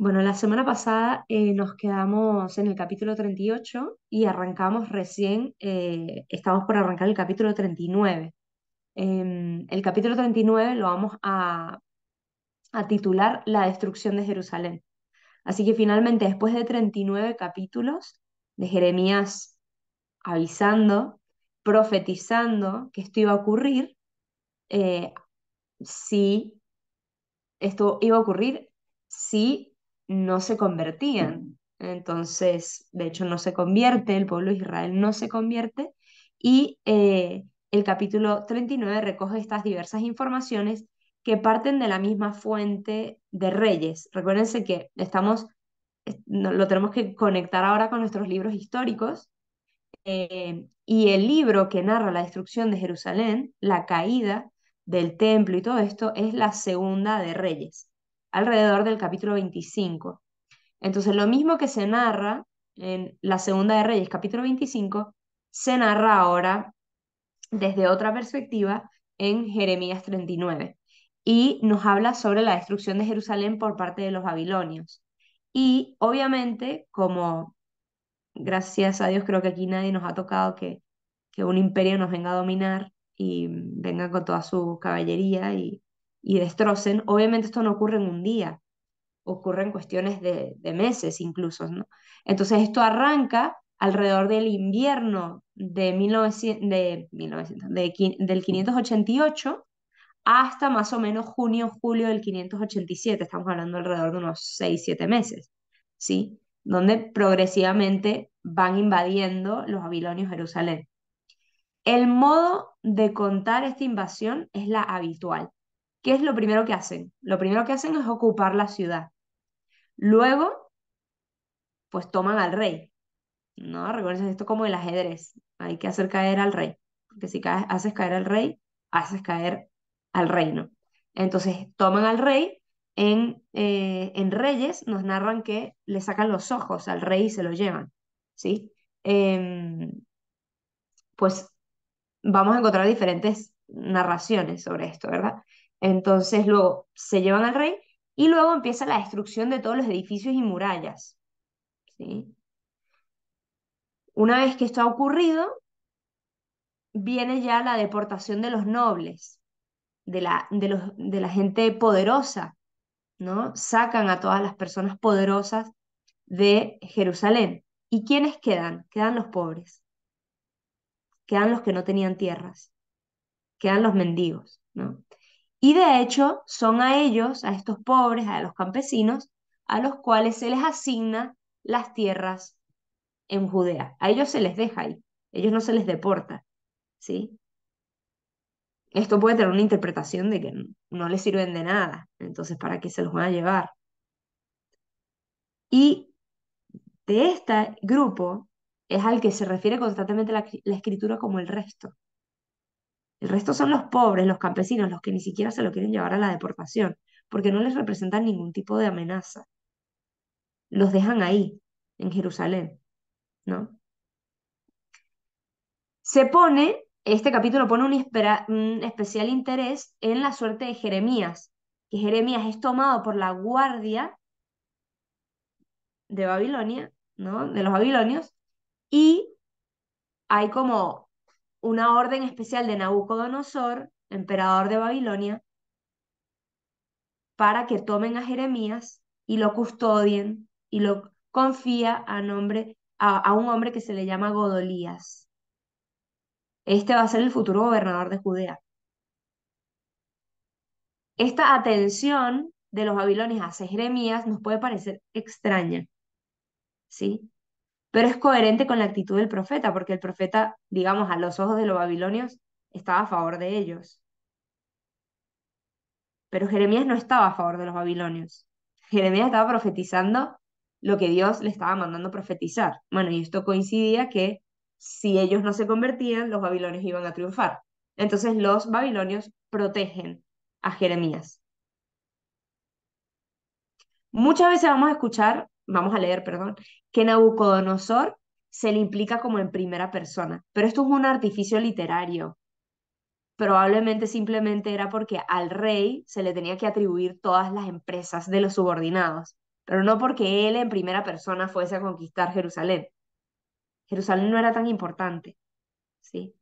Bueno, la semana pasada nos quedamos en el capítulo 38 y arrancamos recién, estamos por arrancar el capítulo 39. El capítulo 39 lo vamos a titular La destrucción de Jerusalén. Así que finalmente, después de 39 capítulos de Jeremías avisando, profetizando que esto iba a ocurrir, eh, si esto iba a ocurrir si no se convertían. Entonces, de hecho, no se convierte, el pueblo de Israel no se convierte, y el capítulo 39 recoge estas diversas informaciones que parten de la misma fuente de Reyes. Recuérdense que lo tenemos que conectar ahora con nuestros libros históricos, y el libro que narra la destrucción de Jerusalén, la caída del templo y todo esto, es la segunda de Reyes, alrededor del capítulo 25. Entonces, lo mismo que se narra en la segunda de Reyes, capítulo 25, se narra ahora desde otra perspectiva en Jeremías 39. Y nos habla sobre la destrucción de Jerusalén por parte de los babilonios. Y obviamente, como gracias a Dios creo que aquí nadie nos ha tocado que un imperio nos venga a dominar y venga con toda su caballería y destrocen. Obviamente esto no ocurre en un día, ocurre en cuestiones de meses incluso, ¿no? Entonces esto arranca alrededor del invierno de 1900, del 588 hasta más o menos junio, julio del 587. Estamos hablando alrededor de unos 6, 7 meses, ¿sí? Donde progresivamente van invadiendo los babilonios Jerusalén. El modo de contar esta invasión es la habitual. ¿Qué es lo primero que hacen? Lo primero que hacen es ocupar la ciudad. Luego, pues toman al rey, ¿no? Recuerden esto como el ajedrez. Hay que hacer caer al rey. Porque si haces caer al rey, haces caer al reino. Entonces toman al rey. En Reyes nos narran que le sacan los ojos al rey y se lo llevan, ¿sí? Em, pues vamos a encontrar diferentes narraciones sobre esto, ¿verdad? Entonces luego se llevan al rey y luego empieza la destrucción de todos los edificios y murallas, ¿sí? Una vez que esto ha ocurrido, viene ya la deportación de los nobles, de la gente poderosa, ¿no? Sacan a todas las personas poderosas de Jerusalén. ¿Y quiénes quedan? Quedan los pobres, quedan los que no tenían tierras, quedan los mendigos, ¿no? Y de hecho son a ellos, a estos pobres, a los campesinos, a los cuales se les asigna las tierras en Judea. A ellos se les deja ahí, ellos no se les deporta, ¿sí? Esto puede tener una interpretación de que no les sirven de nada, entonces ¿para qué se los van a llevar? Y de este grupo es al que se refiere constantemente la escritura como el resto. El resto son los pobres, los campesinos, los que ni siquiera se lo quieren llevar a la deportación, porque no les representan ningún tipo de amenaza. Los dejan ahí, en Jerusalén, ¿no? Este capítulo pone un especial interés en la suerte de Jeremías, que Jeremías es tomado por la guardia de Babilonia, ¿no? De los babilonios, y hay como una orden especial de Nabucodonosor, emperador de Babilonia, para que tomen a Jeremías y lo custodien y lo confía a un hombre que se le llama Godolías. Este va a ser el futuro gobernador de Judea. Esta atención de los babilonios hacia Jeremías nos puede parecer extraña, ¿sí? Pero es coherente con la actitud del profeta, porque el profeta, digamos, a los ojos de los babilonios, estaba a favor de ellos. Pero Jeremías no estaba a favor de los babilonios. Jeremías estaba profetizando lo que Dios le estaba mandando profetizar. Bueno, y esto coincidía que si ellos no se convertían, los babilonios iban a triunfar. Entonces los babilonios protegen a Jeremías. Muchas veces vamos a leer, perdón, que Nabucodonosor se le implica como en primera persona, pero esto es un artificio literario. Probablemente simplemente era porque al rey se le tenía que atribuir todas las empresas de los subordinados. pero no porque él en primera persona fuese a conquistar Jerusalén. Jerusalén no era tan importante, ¿sí?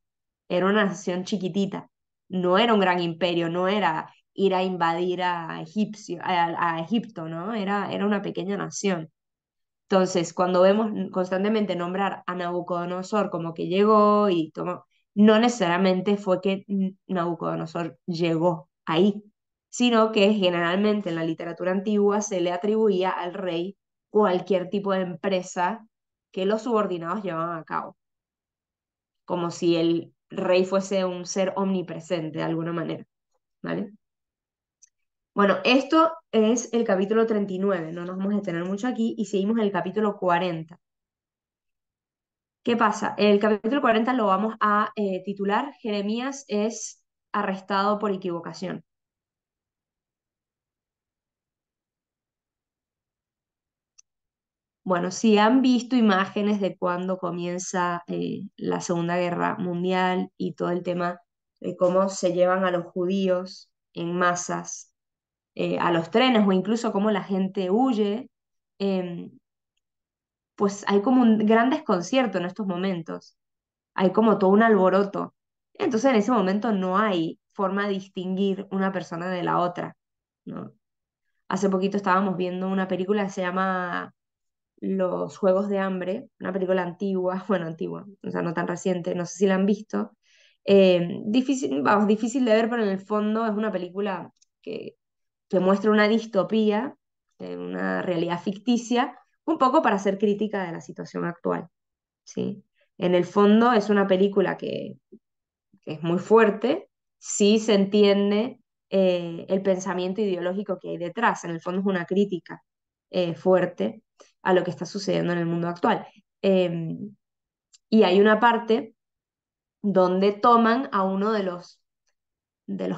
Era una nación chiquitita, no era un gran imperio, no era ir a invadir a Egipto, ¿no? Era una pequeña nación. Entonces, cuando vemos constantemente nombrar a Nabucodonosor como que llegó y tomó, no necesariamente fue que Nabucodonosor llegó ahí, sino que generalmente en la literatura antigua se le atribuía al rey cualquier tipo de empresa que los subordinados llevaban a cabo, como si el rey fuese un ser omnipresente de alguna manera, ¿vale? Bueno, esto es el capítulo 39, no nos vamos a detener mucho aquí y seguimos en el capítulo 40. ¿Qué pasa? El capítulo 40 lo vamos a titular Jeremías es arrestado por equivocación. Bueno, si han visto imágenes de cuando comienza la Segunda Guerra Mundial y todo el tema de cómo se llevan a los judíos en masas a los trenes o incluso cómo la gente huye, em, pues hay como un gran desconcierto en estos momentos. Hay como todo un alboroto. Entonces en ese momento no hay forma de distinguir una persona de la otra, ¿no? Hace poquito estábamos viendo una película que se llama Los Juegos de Hambre, una película antigua, bueno, antigua, o sea, no tan reciente, no sé si la han visto. Difícil, vamos, difícil de ver, pero en el fondo es una película que, que muestra una distopía, una realidad ficticia, un poco para hacer crítica de la situación actual, ¿sí? En el fondo es una película que es muy fuerte, sí se entiende el pensamiento ideológico que hay detrás. En el fondo es una crítica fuerte a lo que está sucediendo en el mundo actual. Eh, y hay una parte donde toman a uno de los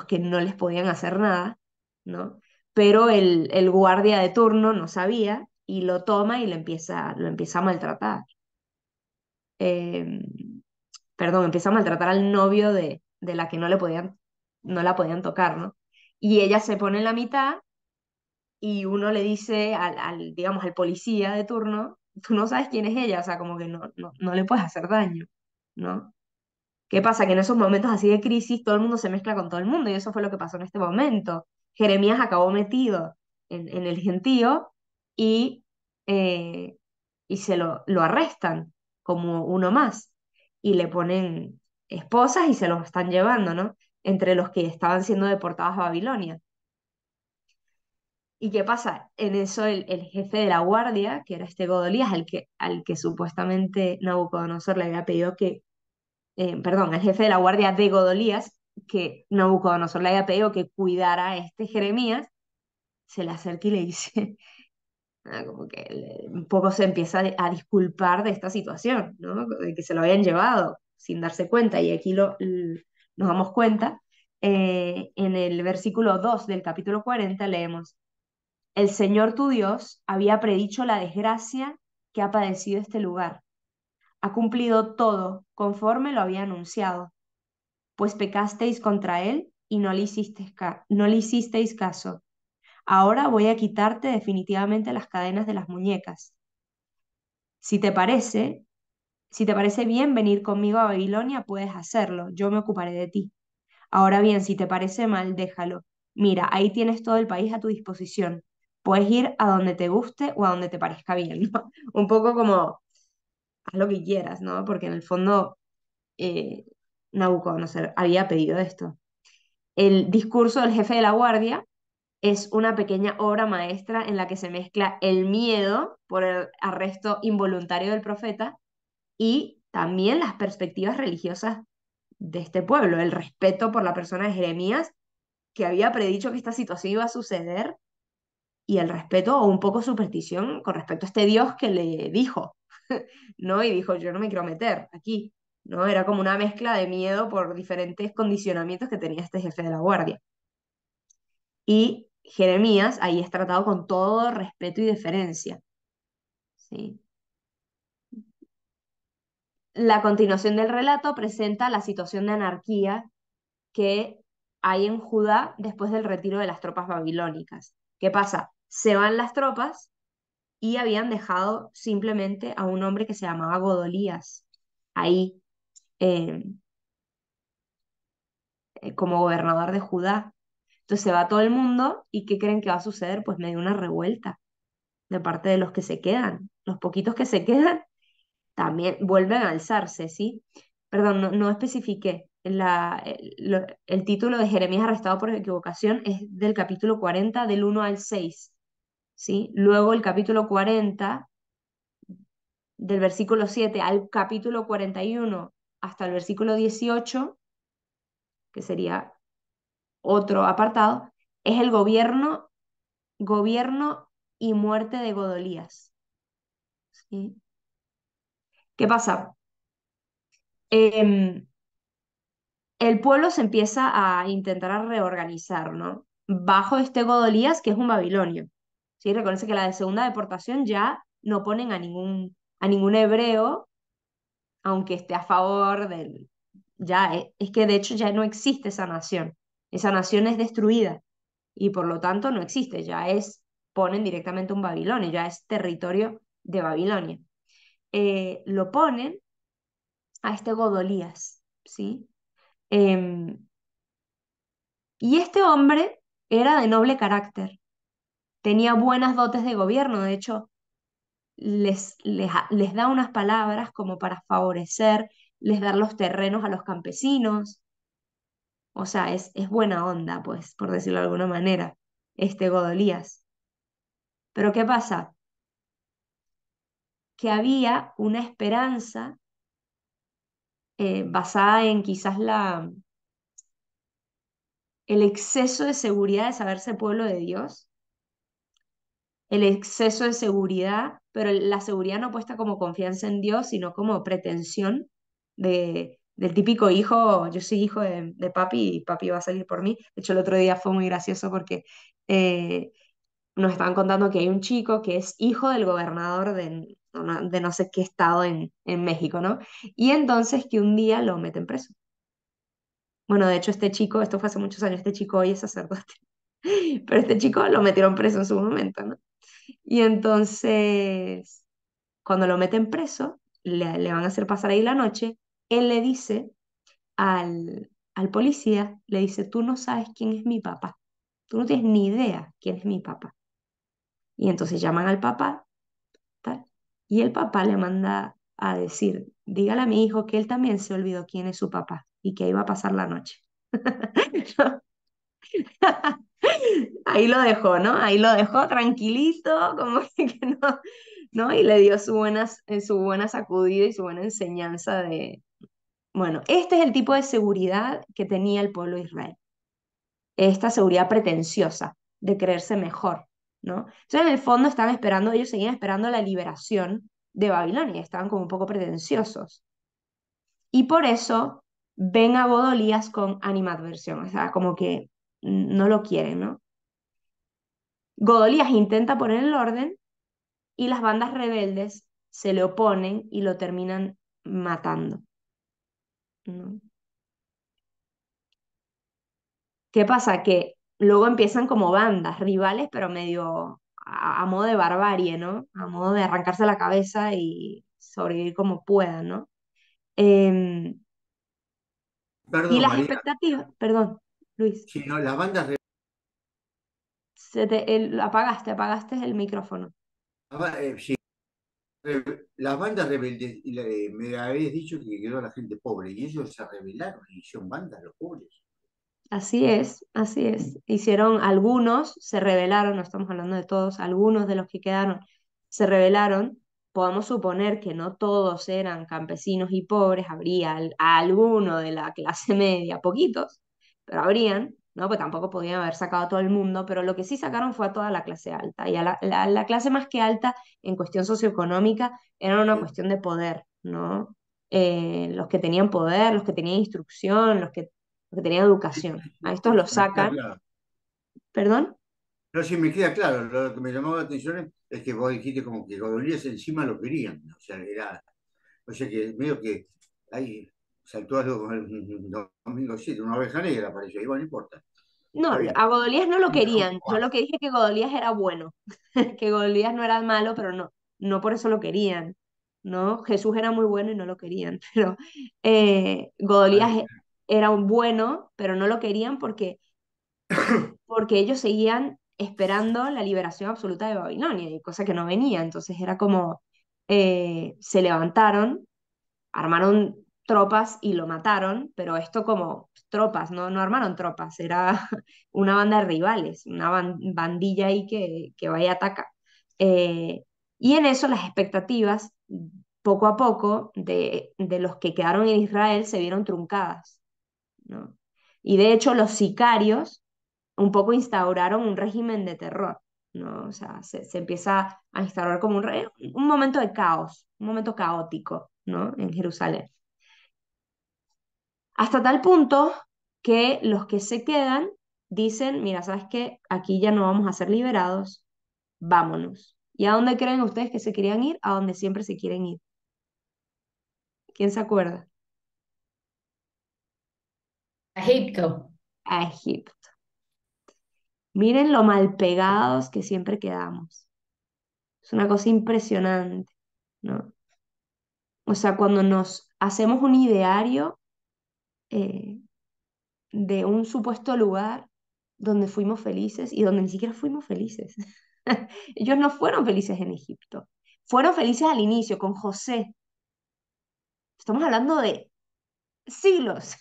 que no les podían hacer nada, ¿no? Pero el guardia de turno no sabía y lo toma y lo empieza a maltratar. Eh, Perdón, empieza a maltratar al novio de la que no la podían tocar, ¿no? Y ella se pone en la mitad y uno le dice digamos, al policía de turno, tú no sabes quién es ella, o sea, como que no le puedes hacer daño, ¿no? ¿Qué pasa? Que en esos momentos así de crisis todo el mundo se mezcla con todo el mundo y eso fue lo que pasó en este momento. Jeremías acabó metido en el gentío y, eh, y lo arrestan como uno más y le ponen esposas y se los están llevando, ¿no? Entre los que estaban siendo deportados a Babilonia. ¿Y qué pasa? En eso el jefe de la guardia, que era este Godolías, al que supuestamente Nabucodonosor le había pedido perdón, el jefe de la guardia de Godolías, que Nabucodonosor le había pedido que cuidara a este Jeremías, se le acerca y le dice, como que un poco se empieza a disculpar de esta situación, ¿no? De que se lo habían llevado sin darse cuenta, y aquí nos damos cuenta. En el versículo 2 del capítulo 40 leemos, el Señor tu Dios había predicho la desgracia que ha padecido este lugar. Ha cumplido todo conforme lo había anunciado, pues pecasteis contra él y no le hicisteis caso. Ahora voy a quitarte definitivamente las cadenas de las muñecas. Si te parece, si te parece bien venir conmigo a Babilonia, puedes hacerlo, yo me ocuparé de ti. Ahora bien, si te parece mal, déjalo. Mira, ahí tienes todo el país a tu disposición. Puedes ir a donde te guste o a donde te parezca bien, ¿no? Un poco como, haz lo que quieras, ¿no? Porque en el fondo eh, Nabucodonosor había pedido esto. El discurso del jefe de la guardia es una pequeña obra maestra en la que se mezcla el miedo por el arresto involuntario del profeta y también las perspectivas religiosas de este pueblo, el respeto por la persona de Jeremías, que había predicho que esta situación iba a suceder, y el respeto o un poco superstición con respecto a este Dios que le dijo, ¿no? Y dijo, yo no me quiero meter aquí, ¿no? Era como una mezcla de miedo por diferentes condicionamientos que tenía este jefe de la guardia. Y Jeremías ahí es tratado con todo respeto y deferencia, ¿sí? La continuación del relato presenta la situación de anarquía que hay en Judá después del retiro de las tropas babilónicas. ¿Qué pasa? Se van las tropas y habían dejado simplemente a un hombre que se llamaba Godolías ahí eh, como gobernador de Judá. Entonces se va todo el mundo y ¿qué creen que va a suceder? Pues medio una revuelta de parte de los que se quedan. Los poquitos que se quedan también vuelven a alzarse, ¿sí? Perdón, no especifiqué. El título de Jeremías arrestado por equivocación es del capítulo 40 del 1 al 6, ¿sí? Luego el capítulo 40 del versículo 7 al capítulo 41 hasta el versículo 18, que sería otro apartado, es el gobierno y muerte de Godolías, ¿sí? ¿Qué pasa? Em, el pueblo se empieza a intentar a reorganizar, ¿no? Bajo este Godolías, que es un babilonio. ¿Sí? Reconoce que la de segunda deportación ya no ponen a ningún hebreo, aunque esté a favor del... Ya, es que de hecho ya no existe esa nación. Esa nación es destruida y por lo tanto no existe, ya es, ponen directamente un Babilonio, ya es territorio de Babilonia. Lo ponen a este Godolías, ¿sí? Em, y este hombre era de noble carácter, tenía buenas dotes de gobierno, de hecho, les da unas palabras como para favorecer, les da los terrenos a los campesinos, o sea, es buena onda, pues, por decirlo de alguna manera, este Godolías. Pero ¿qué pasa? Que había una esperanza basada en quizás el exceso de seguridad de saberse pueblo de Dios, el exceso de seguridad, pero la seguridad no puesta como confianza en Dios, sino como pretensión del típico hijo, yo soy hijo de papi y papi va a salir por mí. De hecho, el otro día fue muy gracioso porque eh, nos estaban contando que hay un chico que es hijo del gobernador de no sé qué estado en México, ¿no? Y entonces que un día lo meten preso. Bueno, de hecho, este chico, esto fue hace muchos años, este chico hoy es sacerdote, pero este chico lo metieron preso en su momento, ¿no? Y entonces, cuando lo meten preso, le van a hacer pasar ahí la noche, él le dice al policía, le dice, tú no sabes quién es mi papá, tú no tienes ni idea quién es mi papá. Y entonces llaman al papá, tal, y el papá le manda a decir, dígale a mi hijo que él también se olvidó quién es su papá y que iba a pasar la noche. Ahí lo dejó, ¿no? Ahí lo dejó tranquilito, como que no, ¿no? Y le dio su buena sacudida y su buena enseñanza de, bueno, este es el tipo de seguridad que tenía el pueblo de Israel, esta seguridad pretenciosa de creerse mejor, ¿no? Entonces, en el fondo estaban esperando, ellos seguían esperando la liberación de Babilonia, estaban como un poco pretenciosos. Y por eso ven a Godolías con animadversión, o sea, como que no lo quieren, ¿no? Godolías intenta poner el orden y las bandas rebeldes se le oponen y lo terminan matando, ¿no? ¿Qué pasa? Que luego empiezan como bandas rivales, pero medio a modo de barbarie, ¿no? A modo de arrancarse la cabeza y sobrevivir como puedan, ¿no? Em, y Perdón, las María, expectativas, perdón, Luis, si no, las bandas, apagaste el micrófono. sí, las bandas rebeldes, me habéis dicho que quedó la gente pobre y ellos se rebelaron y hicieron bandas los pobres. Así es, así es. Hicieron algunos, se rebelaron, no estamos hablando de todos, algunos de los que quedaron se rebelaron. Podemos suponer que no todos eran campesinos y pobres, habría alguno de la clase media, poquitos, pero habrían, ¿no? Pues tampoco podían haber sacado a todo el mundo, pero lo que sí sacaron fue a toda la clase alta. Y a la clase más que alta en cuestión socioeconómica era una Sí. cuestión de poder, ¿no? Los que tenían poder, los que tenían instrucción, los que tenían Sí, educación. sí, A sí, estos sí, los me queda sacan, claro. ¿perdón? No, sí, me queda claro. Lo que me llamó la atención es que vos dijiste como que Godolías encima lo querían. O sea, o sea que medio que ahí saltó algo con el domingo 7, una oveja negra apareció, ahí, bueno, no importa. No, Está bien. a Godolías no lo Y mejor querían. que Yo lo Boaz. que dije es que Godolías era bueno, que Godolías no era malo, pero no, no por eso lo querían, ¿no? Jesús era muy bueno y no lo querían, pero Está Godolías bien. era un bueno, pero no lo querían porque ellos seguían esperando la liberación absoluta de Babilonia, y cosa que no venía. Entonces era como, se levantaron, armaron tropas y lo mataron, pero esto como tropas, no, no armaron tropas, era una banda de rivales, una bandilla ahí que vaya a atacar. Eh, y en eso las expectativas, poco a poco, de los que quedaron en Israel se vieron truncadas, ¿no? Y de hecho los sicarios un poco instauraron un régimen de terror, ¿no? O sea, se empieza a instaurar como un momento de caos, un momento caótico, ¿no? En Jerusalén. Hasta tal punto que los que se quedan dicen, mira, ¿sabes qué? Aquí ya no vamos a ser liberados, vámonos. ¿Y a dónde creen ustedes que se querían ir? A donde siempre se quieren ir. ¿Quién se acuerda? Egipto. A Egipto. Miren lo mal pegados que siempre quedamos. Es una cosa impresionante, ¿no? O sea, cuando nos hacemos un ideario eh, de un supuesto lugar donde fuimos felices y donde ni siquiera fuimos felices. Ellos no fueron felices en Egipto. Fueron felices al inicio con José. Estamos hablando de siglos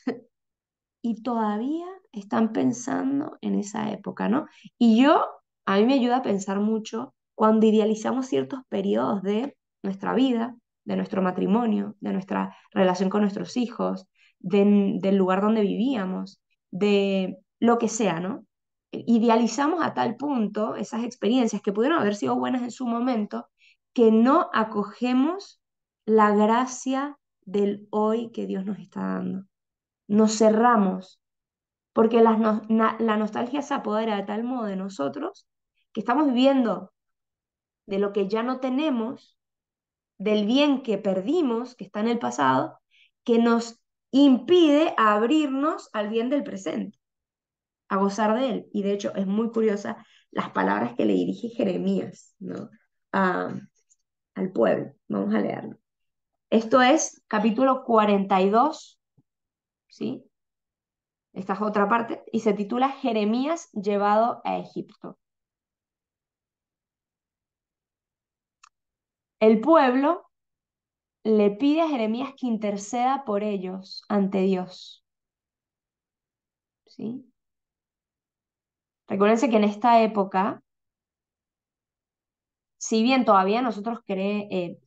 y todavía están pensando en esa época, ¿no? Y a mí me ayuda a pensar mucho cuando idealizamos ciertos periodos de nuestra vida, de nuestro matrimonio, de nuestra relación con nuestros hijos, del lugar donde vivíamos, de lo que sea, ¿no? Idealizamos a tal punto esas experiencias que pudieron haber sido buenas en su momento, que no acogemos la gracia del hoy que Dios nos está dando. Nos cerramos porque la nostalgia se apodera de tal modo de nosotros que estamos viviendo de lo que ya no tenemos, del bien que perdimos, que está en el pasado, que nos impide abrirnos al bien del presente, a gozar de él. Y de hecho es muy curiosa las palabras que le dirige Jeremías, ¿no? A- al pueblo. Vamos a leerlo. Esto es capítulo 42, ¿sí? Esta es otra parte, y se titula Jeremías llevado a Egipto. El pueblo le pide a Jeremías que interceda por ellos ante Dios, ¿sí? Recuérdense que en esta época, si bien todavía nosotros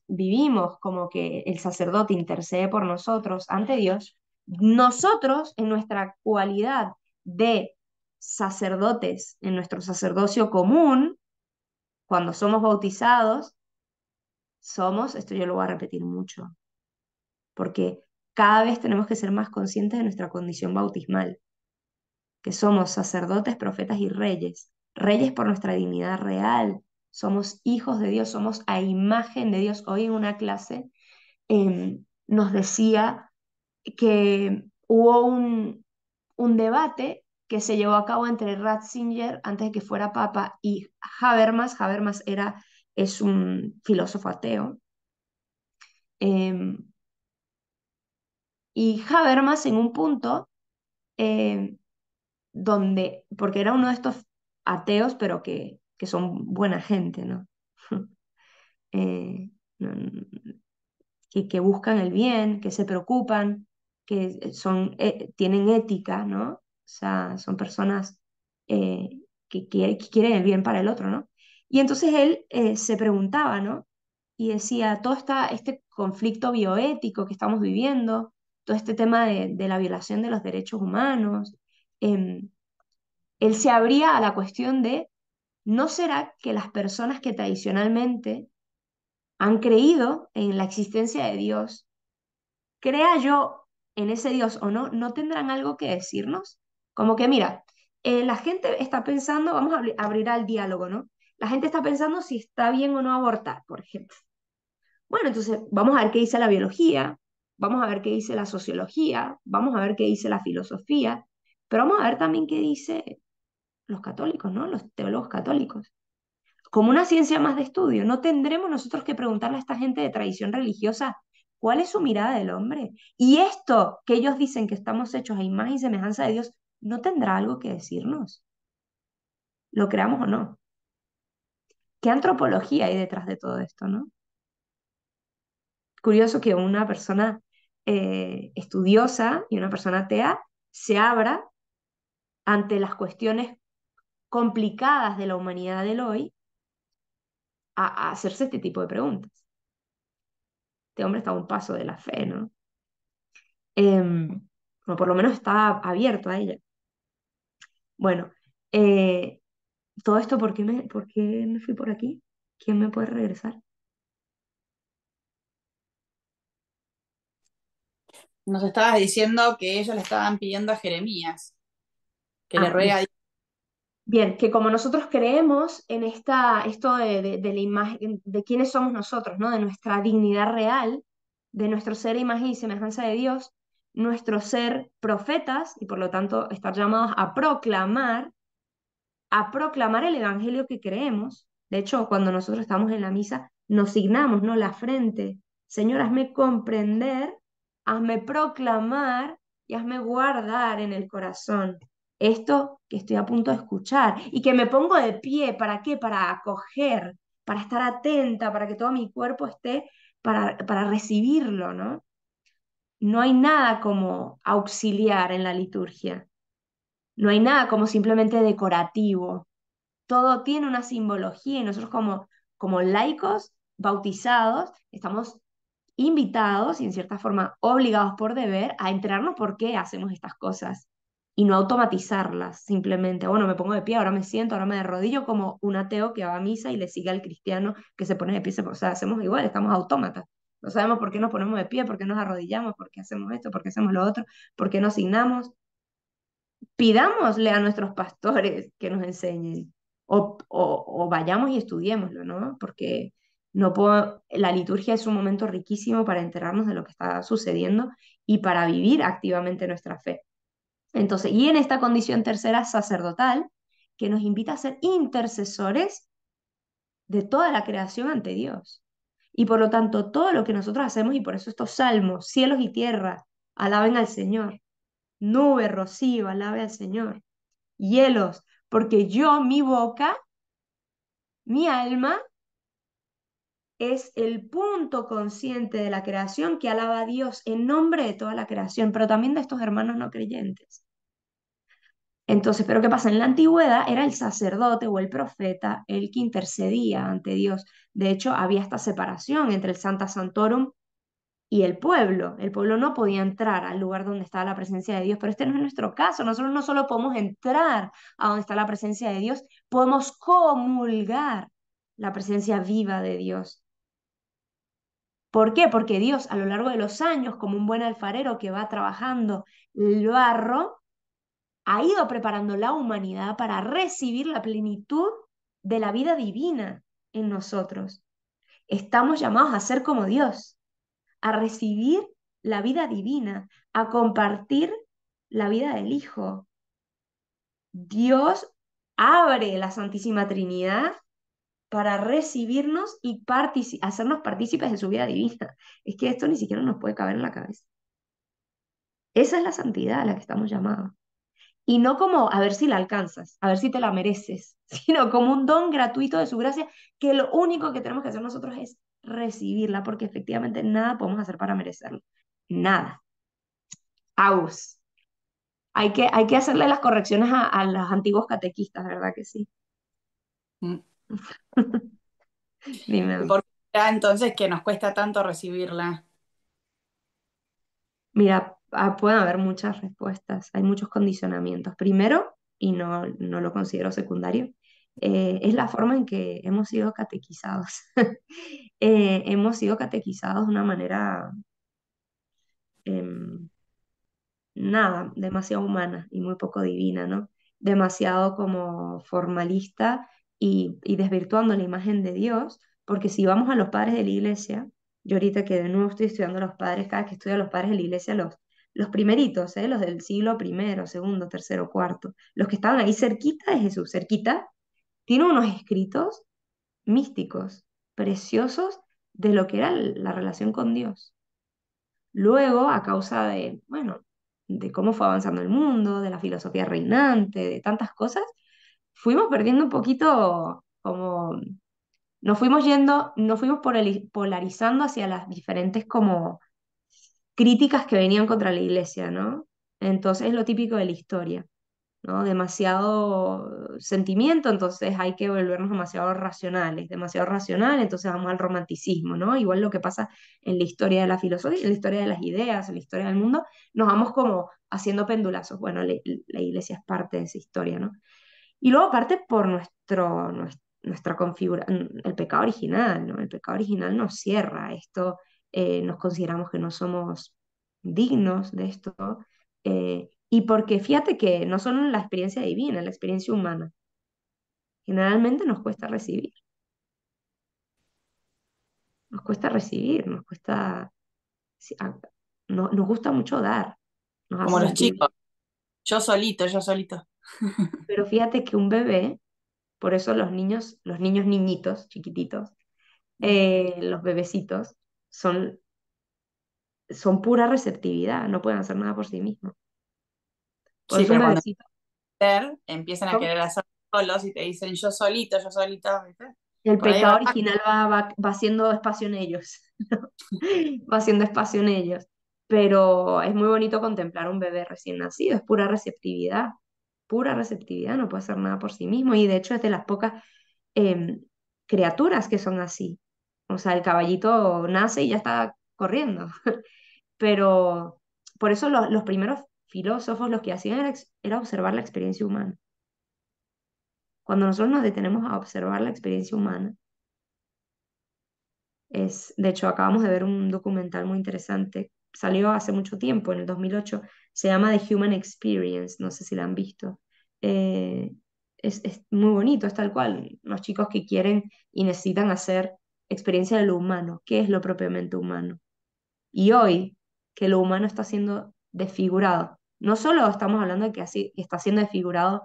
vivimos como que el sacerdote intercede por nosotros ante Dios, nosotros en nuestra cualidad de sacerdotes, en nuestro sacerdocio común, cuando somos bautizados, esto yo lo voy a repetir mucho, porque cada vez tenemos que ser más conscientes de nuestra condición bautismal, que somos sacerdotes, profetas y reyes. Reyes por nuestra dignidad real, somos hijos de Dios, somos a imagen de Dios. Hoy en una clase nos decía que hubo un debate que se llevó a cabo entre Ratzinger antes de que fuera papa y Habermas. Es un filósofo ateo. em, y Habermas en un punto eh, porque era uno de estos ateos, pero que son buena gente, ¿no? Eh, no- que buscan el bien, que se preocupan, tienen ética, ¿no? O sea, son personas que quieren el bien para el otro, ¿no? Y entonces él se preguntaba, ¿no? Y decía, este conflicto bioético que estamos viviendo, todo este tema de la violación de los derechos humanos, em, él se abría a la cuestión de, ¿no será que las personas que tradicionalmente han creído en la existencia de Dios, crea yo en ese Dios o no, no tendrán algo que decirnos? Como que, mira, la gente está pensando, vamos a abrir al diálogo, ¿no? La gente está pensando si está bien o no abortar, por ejemplo. Bueno, entonces vamos a ver qué dice la biología, vamos a ver qué dice la sociología, vamos a ver qué dice la filosofía, pero vamos a ver también qué dice los católicos, ¿no? Los teólogos católicos. Como una ciencia más de estudio, ¿no tendremos nosotros que preguntarle a esta gente de tradición religiosa cuál es su mirada del hombre? Y esto que ellos dicen que estamos hechos a imagen y semejanza de Dios, ¿no tendrá algo que decirnos? Lo creamos o no. ¿Qué antropología hay detrás de todo esto, no? Curioso que una persona estudiosa y una persona atea se abra ante las cuestiones complicadas de la humanidad del hoy a hacerse este tipo de preguntas. Este hombre está a un paso de la fe, ¿no? O por lo menos está abierto a ella. Bueno, eh, todo esto, por qué me fui por aquí? ¿Quién me puede regresar? Nos estabas diciendo que ellos le estaban pidiendo a Jeremías que le Ah, ruega bien. a Dios. Bien, que como nosotros creemos en esto de la imagen, de quiénes somos nosotros, ¿no? De nuestra dignidad real, de nuestro ser imagen y semejanza de Dios, nuestro ser profetas y por lo tanto estar llamados a proclamar el evangelio que creemos. De hecho, cuando nosotros estamos en la misa, nos signamos, ¿no? La frente. Señor, hazme comprender, hazme proclamar y hazme guardar en el corazón esto que estoy a punto de escuchar y que me pongo de pie. ¿Para qué? Para acoger, para estar atenta, para que todo mi cuerpo esté para recibirlo, ¿no? No hay nada como auxiliar en la liturgia. No hay nada como simplemente decorativo. Todo tiene una simbología y nosotros como laicos bautizados estamos invitados y en cierta forma obligados por deber a enterarnos por qué hacemos estas cosas y no automatizarlas simplemente. Bueno, me pongo de pie, ahora me siento, ahora me arrodillo como un ateo que va a misa y le sigue al cristiano que se pone de pie. O sea, hacemos igual, estamos autómatas. No sabemos por qué nos ponemos de pie, por qué nos arrodillamos, por qué hacemos esto, por qué hacemos lo otro, por qué nos signamos. Pidámosle a nuestros pastores que nos enseñen o vayamos y estudiémoslo, ¿no? Porque la liturgia es un momento riquísimo para enterarnos de lo que está sucediendo y para vivir activamente nuestra fe. Entonces, y en esta condición tercera sacerdotal, que nos invita a ser intercesores de toda la creación ante Dios. Y por lo tanto, todo lo que nosotros hacemos, y por eso estos salmos, cielos y tierra, alaben al Señor. Nube, rocío, alabe al Señor. Hielos, porque yo, mi boca, mi alma, es el punto consciente de la creación que alaba a Dios en nombre de toda la creación, pero también de estos hermanos no creyentes. Entonces, ¿pero qué pasa? En la antigüedad era el sacerdote o el profeta el que intercedía ante Dios. De hecho, había esta separación entre el Santa Santorum y el pueblo. El pueblo no podía entrar al lugar donde estaba la presencia de Dios, pero este no es nuestro caso. Nosotros no solo podemos entrar a donde está la presencia de Dios, podemos comulgar la presencia viva de Dios. ¿Por qué? Porque Dios a lo largo de los años, como un buen alfarero que va trabajando el barro, ha ido preparando la humanidad para recibir la plenitud de la vida divina en nosotros. Estamos llamados a ser como Dios, a recibir la vida divina, a compartir la vida del Hijo. Dios abre la Santísima Trinidad para recibirnos y hacernos partícipes de su vida divina. Es que esto ni siquiera nos puede caber en la cabeza. Esa es la santidad a la que estamos llamados. Y no como a ver si la alcanzas, a ver si te la mereces, sino como un don gratuito de su gracia, que lo único que tenemos que hacer nosotros es recibirla, porque efectivamente nada podemos hacer para merecerla. Nada. Aus. Hay que hacerle las correcciones a los antiguos catequistas, ¿verdad que sí? Mm. Dime. ¿Y por qué será entonces que nos cuesta tanto recibirla? Mira, pueden haber muchas respuestas, hay muchos condicionamientos. Primero, y no lo considero secundario, es la forma en que hemos sido catequizados. Hemos sido catequizados de una manera, em, nada, demasiado humana y muy poco divina, ¿no? Demasiado como formalista y desvirtuando la imagen de Dios, porque si vamos a los padres de la iglesia, yo ahorita que de nuevo estoy estudiando a los padres, cada vez que estudio a los padres de la iglesia los primeritos, los del siglo primero, segundo, tercero, cuarto, los que estaban ahí cerquita de Jesús, cerquita, tienen unos escritos místicos, preciosos, de lo que era la relación con Dios. Luego, a causa de, bueno, de cómo fue avanzando el mundo, de la filosofía reinante, de tantas cosas, fuimos perdiendo un poquito como nos fuimos polarizando hacia las diferentes como críticas que venían contra la iglesia, ¿no? Entonces es lo típico de la historia, ¿no? Demasiado sentimiento, entonces hay que volvernos demasiado racional, entonces vamos al romanticismo, ¿no? Igual lo que pasa en la historia de la filosofía, en la historia de las ideas, en la historia del mundo, nos vamos como haciendo pendulazos. Bueno, la iglesia es parte de esa historia, ¿no? Y luego aparte por nuestra configuración, el pecado original, ¿no? El pecado original nos cierra esto, nos consideramos que no somos dignos de esto, y porque fíjate que no solo la experiencia divina, la experiencia humana, generalmente nos cuesta recibir, nos cuesta, sí, nos gusta mucho dar, nos Como hace los sentir chicos, bien. yo solito. Pero fíjate que un bebé, por eso los niños niñitos, chiquititos, los bebecitos son, son pura receptividad, no pueden hacer nada por sí mismos. Por Sí, eso un pero cuando bebecito, empiezan a ¿no? querer hacer solos y te dicen yo solito, ¿viste? El Por ahí pecado va. original va haciendo espacio en ellos, ¿no? Va haciendo espacio en ellos. Pero es muy bonito contemplar un bebé recién nacido, es pura receptividad, no puede hacer nada por sí mismo y de hecho es de las pocas em, criaturas que son así. O sea, el caballito nace y ya está corriendo. Pero por eso los primeros filósofos lo que hacían era observar la experiencia humana. Cuando nosotros nos detenemos a observar la experiencia humana, de hecho, acabamos de ver un documental muy interesante, salió hace mucho tiempo, en el 2008, se llama The Human Experience, no sé si la han visto. Eh, es muy bonito, es tal cual, los chicos que quieren y necesitan hacer experiencia de lo humano, ¿qué es lo propiamente humano? Y hoy, que lo humano está siendo desfigurado, no solo estamos hablando de que así está siendo desfigurado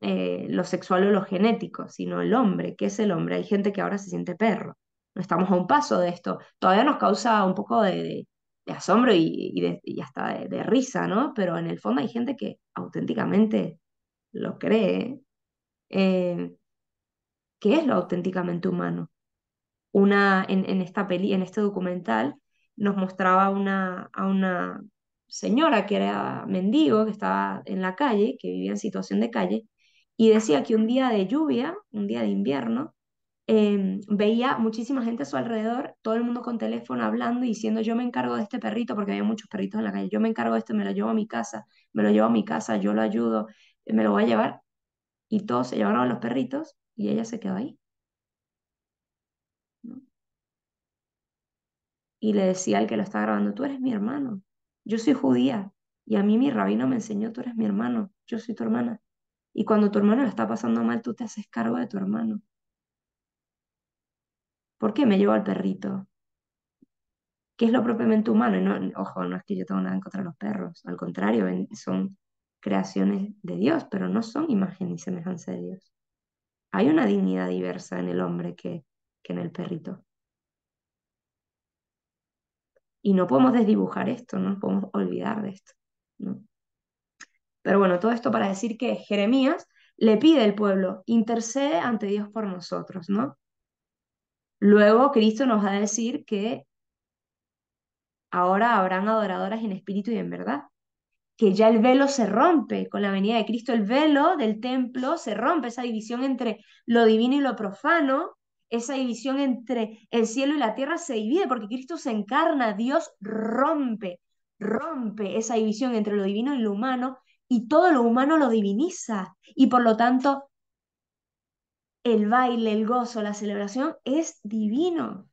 lo sexual o lo genético, sino el hombre. ¿Qué es el hombre? Hay gente que ahora se siente perro. No estamos a un paso de esto. Todavía nos causa un poco de asombro y hasta de risa, ¿no? Pero en el fondo hay gente que auténticamente lo cree. Eh, ¿Qué es lo auténticamente humano? En este documental, nos mostraba a una señora que era mendigo, que estaba en la calle, que vivía en situación de calle, y decía que un día de lluvia, un día de invierno, veía muchísima gente a su alrededor, todo el mundo con teléfono hablando y diciendo, yo me encargo de este perrito, porque había muchos perritos en la calle, yo me encargo de este, me lo llevo a mi casa, me lo llevo a mi casa, yo lo ayudo, me lo voy a llevar, y todos se llevaron a los perritos y ella se quedó ahí, ¿no? Y le decía al que lo estaba grabando, tú eres mi hermano, yo soy judía y a mí mi rabino me enseñó, tú eres mi hermano, yo soy tu hermana. Y cuando tu hermano la está pasando mal, tú te haces cargo de tu hermano. ¿Por qué me llevo al perrito? ¿Qué es lo propiamente humano? Y no, ojo, no es que yo tenga nada en contra de los perros, al contrario, son creaciones de Dios, pero no son imagen y semejanza de Dios. Hay una dignidad diversa en el hombre que en el perrito. Y no podemos desdibujar esto, no nos podemos olvidar de esto, ¿no? Pero bueno, todo esto para decir que Jeremías le pide al pueblo, intercede ante Dios por nosotros, ¿no? Luego Cristo nos va a decir que ahora habrán adoradoras en espíritu y en verdad, que ya el velo se rompe con la venida de Cristo, el velo del templo se rompe, esa división entre lo divino y lo profano, esa división entre el cielo y la tierra se divide porque Cristo se encarna, Dios rompe esa división entre lo divino y lo humano y todo lo humano lo diviniza y por lo tanto el baile, el gozo, la celebración es divino.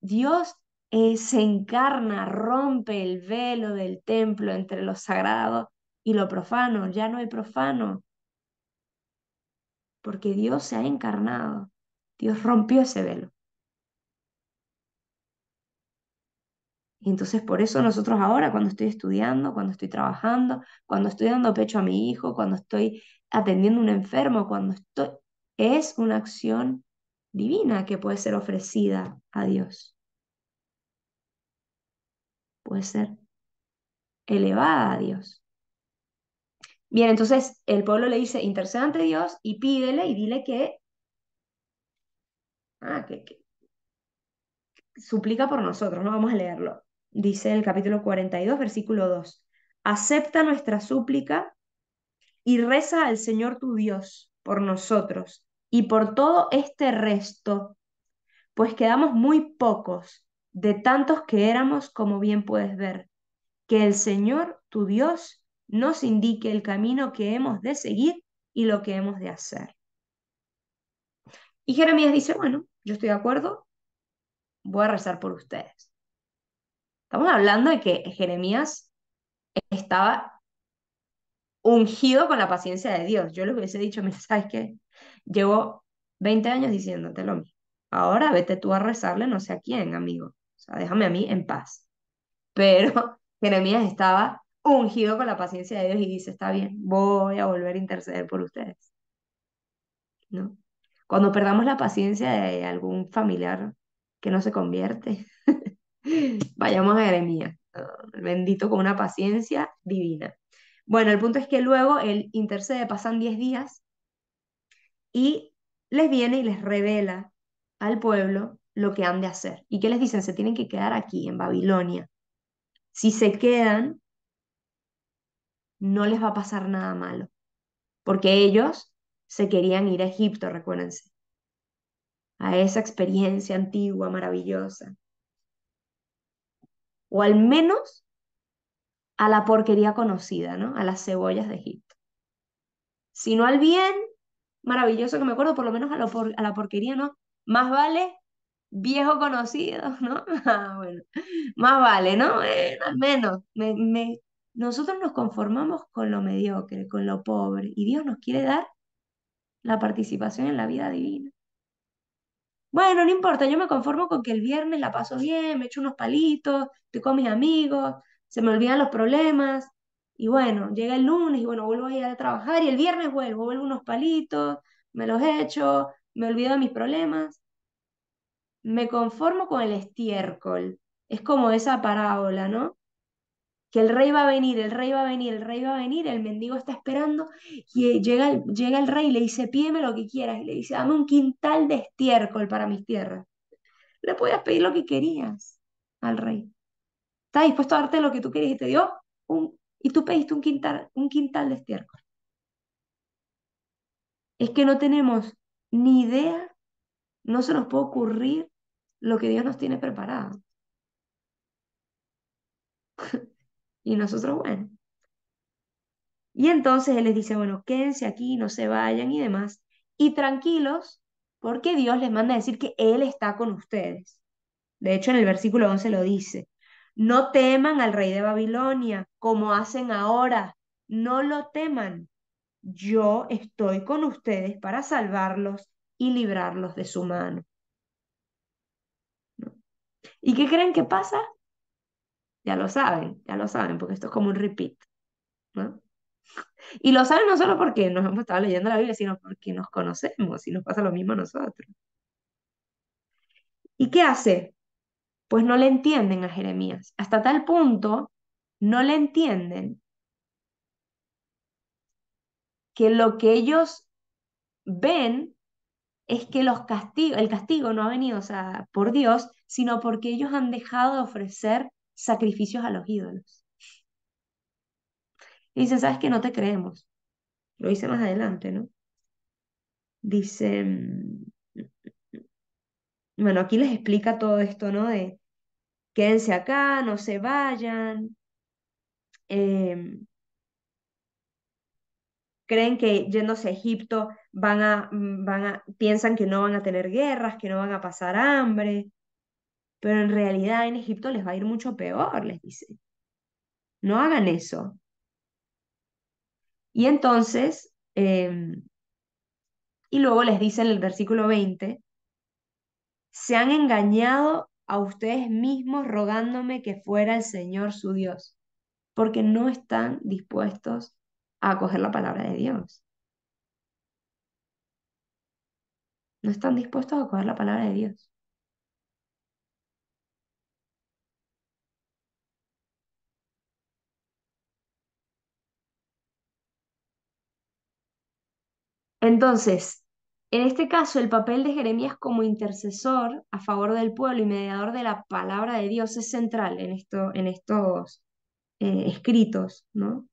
Dios se encarna, rompe el velo del templo entre lo sagrado y lo profano. Ya no hay profano, porque Dios se ha encarnado. Dios rompió ese velo. Y entonces por eso nosotros ahora, cuando estoy estudiando, cuando estoy trabajando, cuando estoy dando pecho a mi hijo, cuando estoy atendiendo a un enfermo, es una acción divina que puede ser ofrecida a Dios. Puede ser elevada a Dios. Bien, entonces el pueblo le dice, intercede ante Dios y pídele y dile que suplica por nosotros, ¿no? Vamos a leerlo. Dice el capítulo 42, versículo 2. Acepta nuestra súplica y reza al Señor tu Dios por nosotros y por todo este resto, pues quedamos muy pocos de tantos que éramos, como bien puedes ver. Que el Señor tu Dios nos indique el camino que hemos de seguir y lo que hemos de hacer. Y Jeremías dice, bueno, yo estoy de acuerdo, voy a rezar por ustedes. Estamos hablando de que Jeremías estaba ungido con la paciencia de Dios. Yo les hubiese dicho, mira, ¿sabes qué? Llevo 20 años diciéndote lo mismo. Ahora vete tú a rezarle no sé a quién, amigo. O sea, déjame a mí en paz. Pero Jeremías estaba ungido con la paciencia de Dios y dice, está bien, voy a volver a interceder por ustedes, ¿no? Cuando perdamos la paciencia de algún familiar que no se convierte, vayamos a Jeremías, ¿no? El bendito con una paciencia divina. Bueno, el punto es que luego él intercede, pasan 10 días y les viene y les revela al pueblo lo que han de hacer. ¿Y qué les dicen? Se tienen que quedar aquí, en Babilonia. Si se quedan, no les va a pasar nada malo, porque ellos se querían ir a Egipto, recuérdense, a esa experiencia antigua, maravillosa, o al menos a la porquería conocida, ¿no? A las cebollas de Egipto. Sino al bien maravilloso que me acuerdo, por lo menos a la porquería, ¿no? Más vale viejo conocido, ¿no? Ah, bueno, más vale, ¿no? Al menos, nosotros nos conformamos con lo mediocre, con lo pobre, y Dios nos quiere dar la participación en la vida divina. Bueno, no importa, yo me conformo con que el viernes la paso bien, me echo unos palitos, estoy con mis amigos, se me olvidan los problemas, y bueno, llega el lunes y bueno, vuelvo a ir a trabajar y el viernes vuelvo unos palitos, me los echo, me olvido de mis problemas, me conformo con el estiércol. Es como esa parábola, ¿no? Que el rey va a venir, el rey va a venir, el rey va a venir, el mendigo está esperando y llega el rey y le dice, pídeme lo que quieras, y le dice, dame un quintal de estiércol para mis tierras. Le podías pedir lo que querías al rey. Está dispuesto a darte lo que tú querías y te dio y tú pediste un quintal de estiércol. Es que no tenemos ni idea, no se nos puede ocurrir lo que Dios nos tiene preparado. Y nosotros, bueno. Y entonces Él les dice, bueno, quédense aquí, no se vayan y demás. Y tranquilos, porque Dios les manda a decir que Él está con ustedes. De hecho, en el versículo 11 lo dice. No teman al rey de Babilonia, como hacen ahora. No lo teman. Yo estoy con ustedes para salvarlos y librarlos de su mano. ¿No? ¿Y qué creen que pasa? Ya lo saben, porque esto es como un repeat, ¿no? Y lo saben no solo porque nos hemos estado leyendo la Biblia, sino porque nos conocemos y nos pasa lo mismo a nosotros. ¿Y qué hace? Pues no le entienden a Jeremías. Hasta tal punto no le entienden que lo que ellos ven es que el castigo no ha venido, o sea, por Dios, sino porque ellos han dejado de ofrecer sacrificios a los ídolos. Y dicen, ¿sabes qué? No te creemos. Lo dice más adelante, ¿no? Dice, bueno, aquí les explica todo esto, ¿no? De quédense acá, no se vayan. em, Creen que yéndose a Egipto piensan que no van a tener guerras, que no van a pasar hambre, pero en realidad en Egipto les va a ir mucho peor, les dice. No hagan eso. Y entonces, y luego les dice en el versículo 20, se han engañado a ustedes mismos rogándome que fuera el Señor su Dios, porque no están dispuestos a acoger la palabra de Dios. No están dispuestos a acoger la palabra de Dios. Entonces, en este caso, el papel de Jeremías como intercesor a favor del pueblo y mediador de la palabra de Dios es central en estos escritos, ¿no?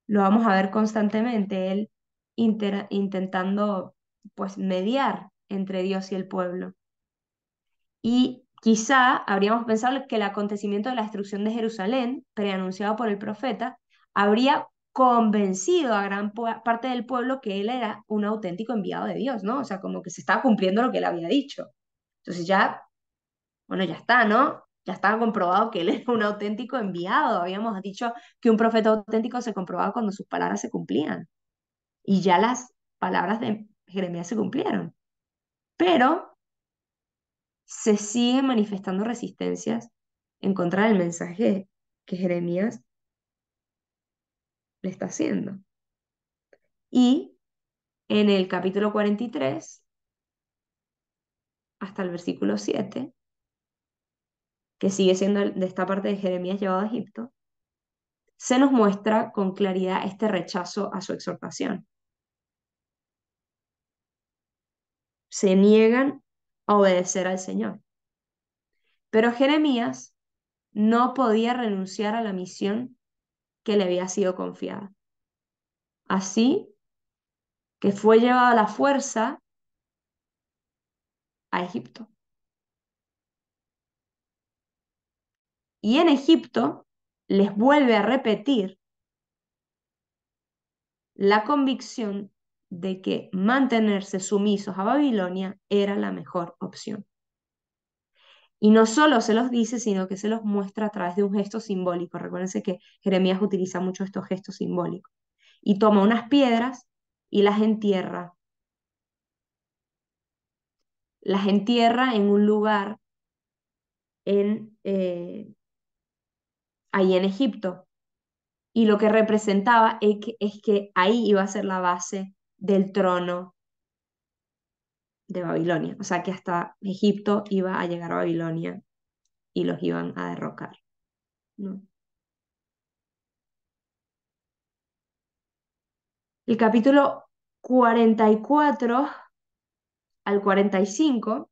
Lo vamos a ver constantemente, él intentando, pues, mediar entre Dios y el pueblo. Y quizá habríamos pensado que el acontecimiento de la destrucción de Jerusalén, preanunciado por el profeta, habría convencido a gran parte del pueblo que él era un auténtico enviado de Dios, ¿no? O sea, como que se estaba cumpliendo lo que él había dicho. Entonces ya, bueno, ya está, ¿no? Ya estaba comprobado que él era un auténtico enviado. Habíamos dicho que un profeta auténtico se comprobaba cuando sus palabras se cumplían. Y ya las palabras de Jeremías se cumplieron. Pero se siguen manifestando resistencias en contra del mensaje que Jeremías le está haciendo. Y en el capítulo 43, hasta el versículo 7, que sigue siendo de esta parte de Jeremías llevado a Egipto, se nos muestra con claridad este rechazo a su exhortación. Se niegan a obedecer al Señor. Pero Jeremías no podía renunciar a la misión que le había sido confiada. Así que fue llevado a la fuerza a Egipto. Y en Egipto les vuelve a repetir la convicción de que mantenerse sumisos a Babilonia era la mejor opción. Y no solo se los dice, sino que se los muestra a través de un gesto simbólico. Recuérdense que Jeremías utiliza mucho estos gestos simbólicos. Y toma unas piedras y las entierra. Las entierra en un lugar ahí en Egipto. Y lo que representaba es que ahí iba a ser la base del trono de Babilonia. O sea que hasta Egipto iba a llegar a Babilonia y los iban a derrocar, ¿no? El capítulo 44 al 45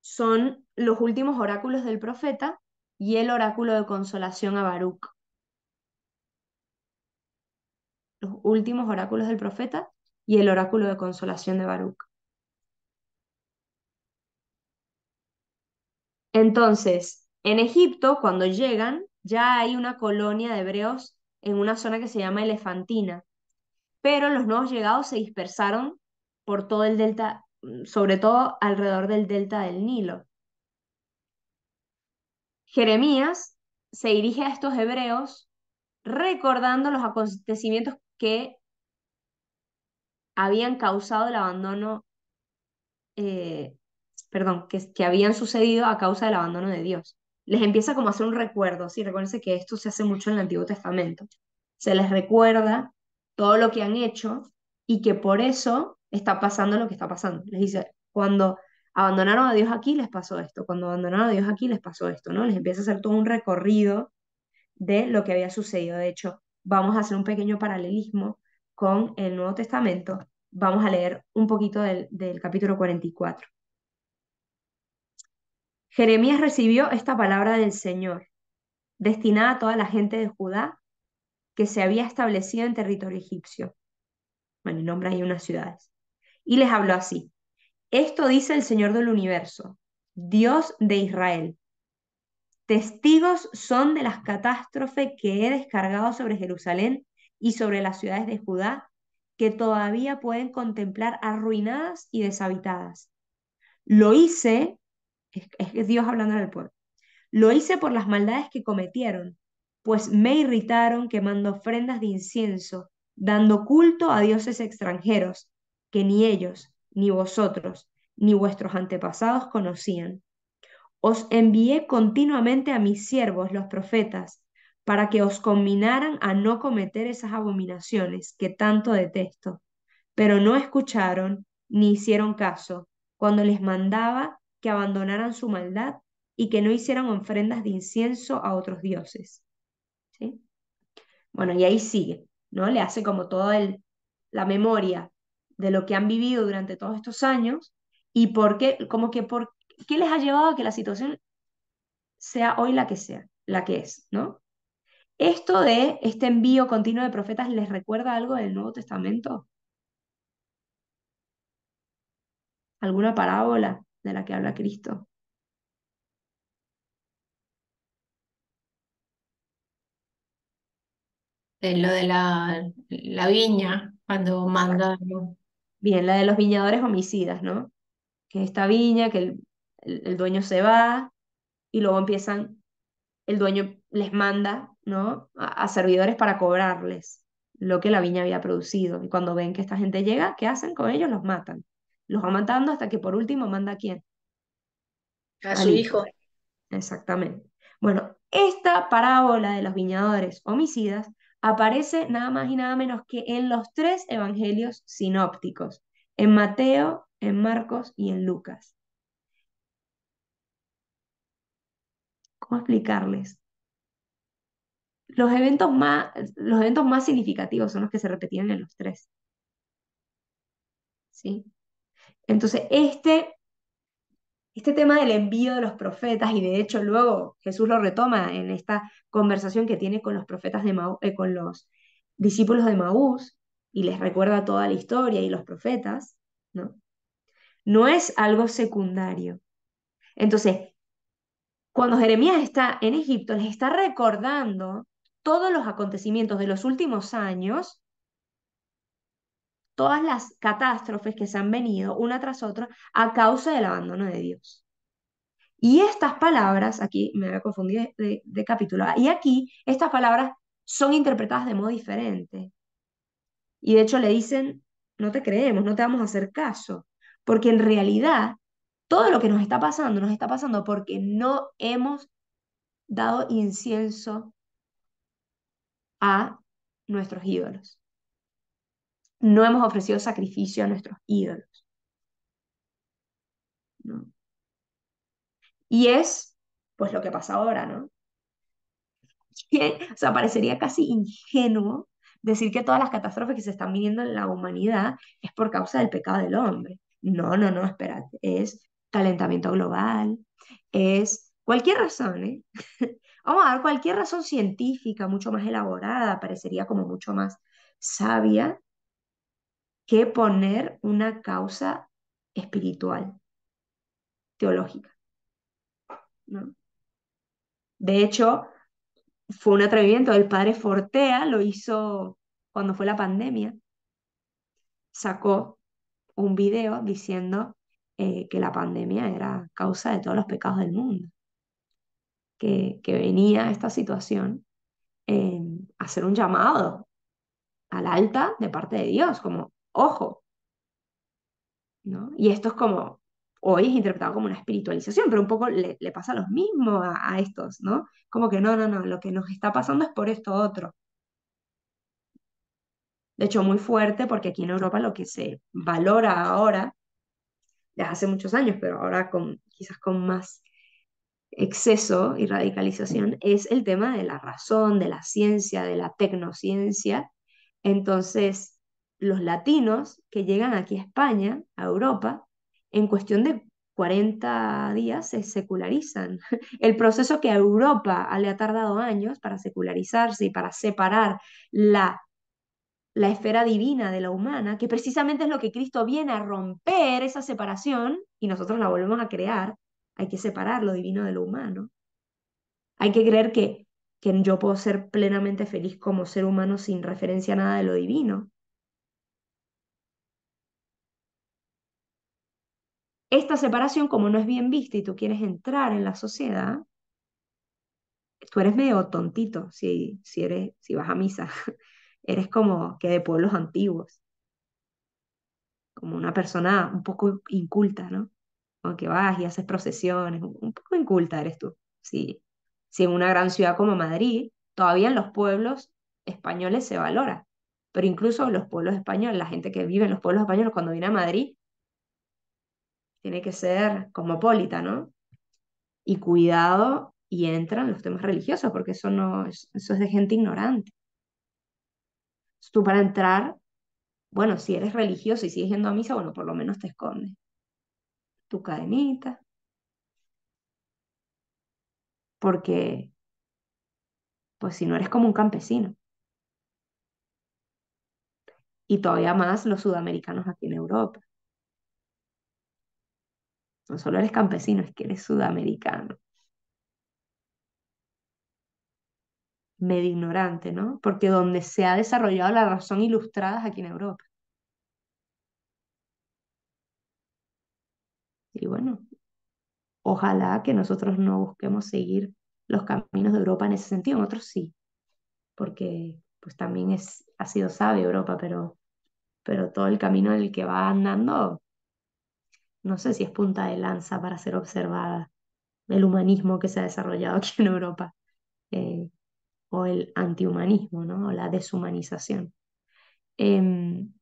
son los últimos oráculos del profeta y el oráculo de consolación a Baruc. Los últimos oráculos del profeta y el oráculo de consolación de Baruc. Entonces, en Egipto, cuando llegan, ya hay una colonia de hebreos en una zona que se llama Elefantina, pero los nuevos llegados se dispersaron por todo el delta, sobre todo alrededor del delta del Nilo. Jeremías se dirige a estos hebreos recordando los acontecimientos que habían causado el abandono, eh, perdón, que habían sucedido a causa del abandono de Dios. Les empieza como a hacer un recuerdo, ¿sí? Recuérdense que esto se hace mucho en el Antiguo Testamento. Se les recuerda todo lo que han hecho y que por eso está pasando lo que está pasando. Les dice, cuando abandonaron a Dios aquí les pasó esto, cuando abandonaron a Dios aquí les pasó esto, ¿no? Les empieza a hacer todo un recorrido de lo que había sucedido. De hecho, vamos a hacer un pequeño paralelismo con el Nuevo Testamento. Vamos a leer un poquito del capítulo 44. Jeremías recibió esta palabra del Señor, destinada a toda la gente de Judá que se había establecido en territorio egipcio. Bueno, y nombra ahí unas ciudades. Y les habló así: esto dice el Señor del universo, Dios de Israel. Testigos son de las catástrofes que he descargado sobre Jerusalén y sobre las ciudades de Judá, que todavía pueden contemplar arruinadas y deshabitadas. Lo hice, es Dios hablando al pueblo, lo hice por las maldades que cometieron, pues me irritaron quemando ofrendas de incienso, dando culto a dioses extranjeros, que ni ellos, ni vosotros, ni vuestros antepasados conocían. Os envié continuamente a mis siervos, los profetas, para que os conminaran a no cometer esas abominaciones que tanto detesto. Pero no escucharon ni hicieron caso cuando les mandaba que abandonaran su maldad y que no hicieran ofrendas de incienso a otros dioses. ¿Sí? Bueno, y ahí sigue, ¿no? Le hace como toda la memoria de lo que han vivido durante todos estos años y por qué, como que por qué les ha llevado a que la situación sea hoy la que sea, la que es, ¿no? Esto de este envío continuo de profetas les recuerda algo del Nuevo Testamento, alguna parábola de la que habla Cristo. De lo de la viña, cuando manda. Bien, la de los viñadores homicidas, ¿no? Que esta viña, que el dueño se va y luego empiezan, el dueño les manda, ¿no? A servidores para cobrarles lo que la viña había producido. Y cuando ven que esta gente llega, ¿qué hacen con ellos? Los matan. Los va matando hasta que por último manda a quién? A Al su hijo. hijo. Exactamente. Bueno, esta parábola de los viñadores homicidas aparece nada más y nada menos que en los tres evangelios sinópticos, en Mateo, en Marcos y en Lucas. ¿Cómo explicarles? Los eventos más significativos son los que se repetían en los tres, ¿sí? Entonces, este tema del envío de los profetas, y de hecho luego Jesús lo retoma en esta conversación que tiene con los profetas de con los discípulos de Maús, y les recuerda toda la historia y los profetas, ¿no? No es algo secundario. Entonces, cuando Jeremías está en Egipto, les está recordando todos los acontecimientos de los últimos años, todas las catástrofes que se han venido una tras otra a causa del abandono de Dios. Y estas palabras, aquí me había confundido de capítulo, y aquí estas palabras son interpretadas de modo diferente. Y de hecho le dicen, no te creemos, no te vamos a hacer caso, porque en realidad todo lo que nos está pasando porque no hemos dado incienso a nuestros ídolos. No hemos ofrecido sacrificio a nuestros ídolos, ¿no? Y es, pues, lo que pasa ahora, ¿no? O sea, parecería casi ingenuo decir que todas las catástrofes que se están viniendo en la humanidad es por causa del pecado del hombre. No, no, no, espérate. Es calentamiento global, es cualquier razón, ¿eh? Vamos a dar cualquier razón científica, mucho más elaborada, parecería como mucho más sabia que poner una causa espiritual, teológica, ¿no? De hecho, fue un atrevimiento. El padre Fortea lo hizo cuando fue la pandemia. Sacó un video diciendo que la pandemia era causa de todos los pecados del mundo, que venía esta situación a hacer un llamado al alta de parte de Dios, como, ojo, ¿no? Y esto es como, hoy es interpretado como una espiritualización, pero un poco le pasa lo mismo a estos, ¿no? Como que no, no, no, lo que nos está pasando es por esto otro. De hecho, muy fuerte porque aquí en Europa lo que se valora ahora, desde hace muchos años, pero ahora quizás con más exceso y radicalización, es el tema de la razón, de la ciencia, de la tecnociencia. Entonces, los latinos que llegan aquí a España, a Europa, en cuestión de 40 días se secularizan. El proceso que a Europa le ha tardado años para secularizarse y para separar la esfera divina de la humana, que precisamente es lo que Cristo viene a romper, esa separación, y nosotros la volvemos a crear. Hay que separar lo divino de lo humano. Hay que creer que yo puedo ser plenamente feliz como ser humano sin referencia a nada de lo divino. Esta separación, como no es bien vista y tú quieres entrar en la sociedad, tú eres medio tontito si vas a misa. Eres como que de pueblos antiguos. como una persona un poco inculta, ¿no? Como que vas y haces procesiones, un poco inculta eres tú. Sí. Si en una gran ciudad como Madrid, todavía en los pueblos españoles se valora, pero incluso los pueblos españoles, la gente que vive en los pueblos españoles cuando viene a Madrid, tiene que ser cosmopolita, ¿no? Y cuidado, y entran los temas religiosos, porque eso no es, eso es de gente ignorante. Tú para entrar, bueno, si eres religioso y sigues yendo a misa, bueno, por lo menos te escondes tu cadenita, porque pues si no eres como un campesino. Y todavía más los sudamericanos aquí en Europa. No solo eres campesino, es que eres sudamericano. Medio ignorante, ¿no? Porque donde se ha desarrollado la razón ilustrada es aquí en Europa. Y bueno, ojalá que nosotros no busquemos seguir los caminos de Europa en ese sentido, en otros sí, porque pues también ha sido sabia Europa, pero todo el camino en el que va andando, no sé si es punta de lanza para ser observada el humanismo que se ha desarrollado aquí en Europa, eh, o el antihumanismo, ¿no? O la deshumanización. Em,